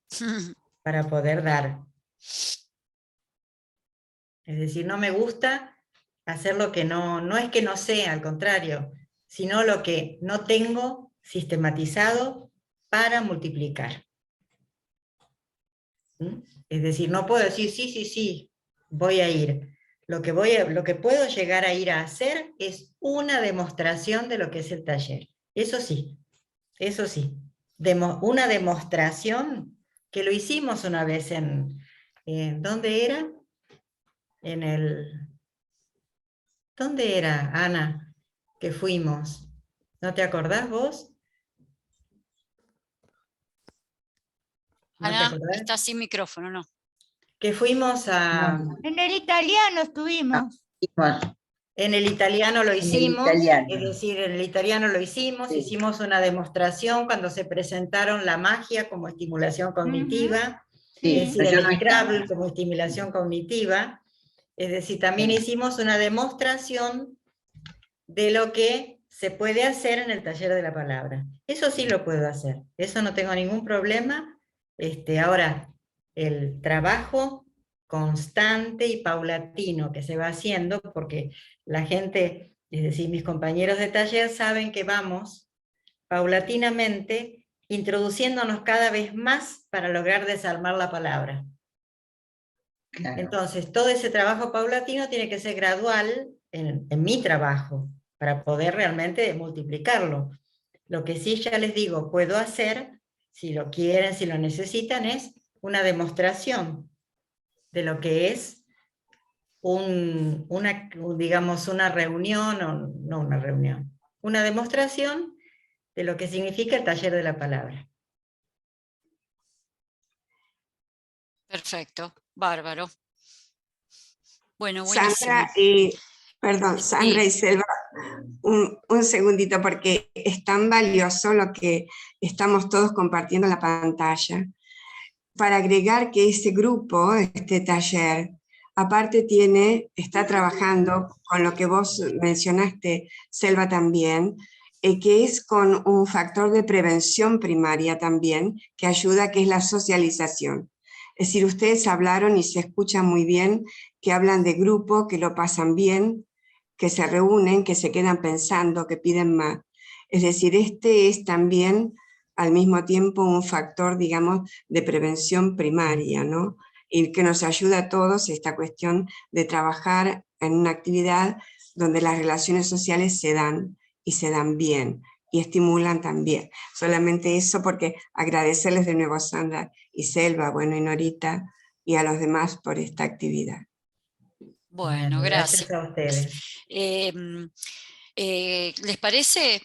para poder dar. Es decir, no me gusta hacer lo que no es que no sé, al contrario, sino lo que no tengo sistematizado para multiplicar. Es decir, no puedo decir, sí, voy a ir. Lo que puedo llegar a ir a hacer es una demostración de lo que es el taller. Eso sí. Una demostración que lo hicimos una vez ¿dónde era? ¿Dónde era, Ana, que fuimos? ¿No te acordás vos? Ana, está sin micrófono, ¿no? que fuimos a... En el italiano estuvimos. En el italiano lo hicimos, italiano. es decir, en el italiano lo hicimos, Sí. hicimos una demostración cuando se presentaron la magia como estimulación cognitiva, Sí, es decir, pero yo el no estaba. Scrabble como estimulación cognitiva, es decir, también hicimos una demostración de lo que se puede hacer en el taller de la palabra. Eso sí lo puedo hacer, eso no tengo ningún problema. Ahora, el trabajo constante y paulatino que se va haciendo, porque la gente, es decir, mis compañeros de taller saben que vamos paulatinamente introduciéndonos cada vez más para lograr desarmar la palabra. Claro. Entonces, todo ese trabajo paulatino tiene que ser gradual en mi trabajo, para poder realmente multiplicarlo. Lo que sí ya les digo, puedo hacer, si lo quieren, si lo necesitan, es una demostración de lo que es digamos, una reunión, o no una reunión, una demostración de lo que significa el taller de la palabra. Perfecto, bárbaro. Bueno, buenísimo. Sandra y Selva, un segundito, porque es tan valioso lo que estamos todos compartiendo en la pantalla. Para agregar que ese grupo, este taller, aparte está trabajando con lo que vos mencionaste, Selva, también, que es con un factor de prevención primaria también, que ayuda, que es la socialización. Es decir, ustedes hablaron y se escucha muy bien, que hablan de grupo, que lo pasan bien, que se reúnen, que se quedan pensando, que piden más. Es decir, es también al mismo tiempo un factor, digamos, de prevención primaria, ¿no? Y que nos ayuda a todos esta cuestión de trabajar en una actividad donde las relaciones sociales se dan y se dan bien y estimulan también. Solamente eso, porque agradecerles de nuevo, Sandra y Selva, bueno, y Norita, y a los demás por esta actividad. Bueno, gracias. Gracias a ustedes. ¿Les parece?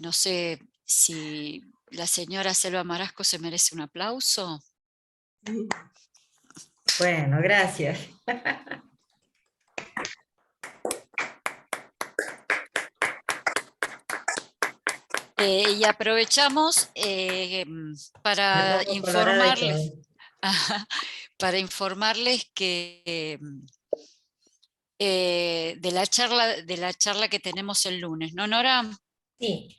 No sé si la señora Selva Marasco se merece un aplauso. Bueno, gracias. Y aprovechamos para informarles, para informarles que de la charla que tenemos el lunes, ¿no, Nora? Sí,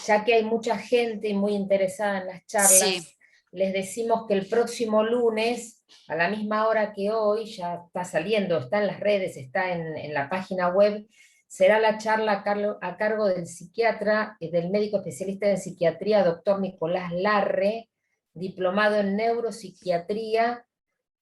ya que hay mucha gente muy interesada en las charlas, Sí. les decimos que el próximo lunes, a la misma hora que hoy, ya está saliendo, está en las redes, está en la página web, será la charla a cargo del psiquiatra, del médico especialista en psiquiatría, doctor Nicolás Larre, diplomado en neuropsiquiatría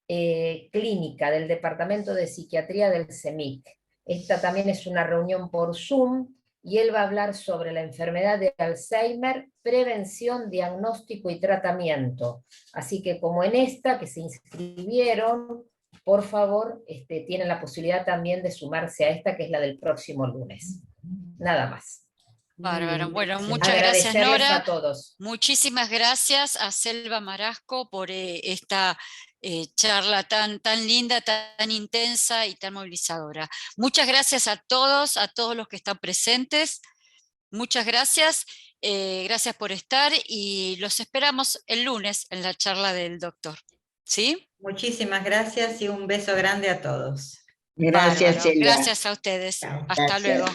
clínica del Departamento de Psiquiatría del CEMIC. Esta también es una reunión por Zoom, y él va a hablar sobre la enfermedad de Alzheimer, prevención, diagnóstico y tratamiento. Así que como en esta, que se inscribieron, por favor, tienen la posibilidad también de sumarse a esta, que es la del próximo lunes. Nada más. Bárbaro. Bueno, muchas gracias, Nora. A todos. Muchísimas gracias a Selva Marasco por esta charla tan linda, tan intensa y tan movilizadora. Muchas gracias a todos los que están presentes. Muchas gracias. Gracias por estar y los esperamos el lunes en la charla del doctor. ¿Sí? Muchísimas gracias y un beso grande a todos. Gracias, Bárbaro. Selva. Gracias a ustedes. Hasta luego.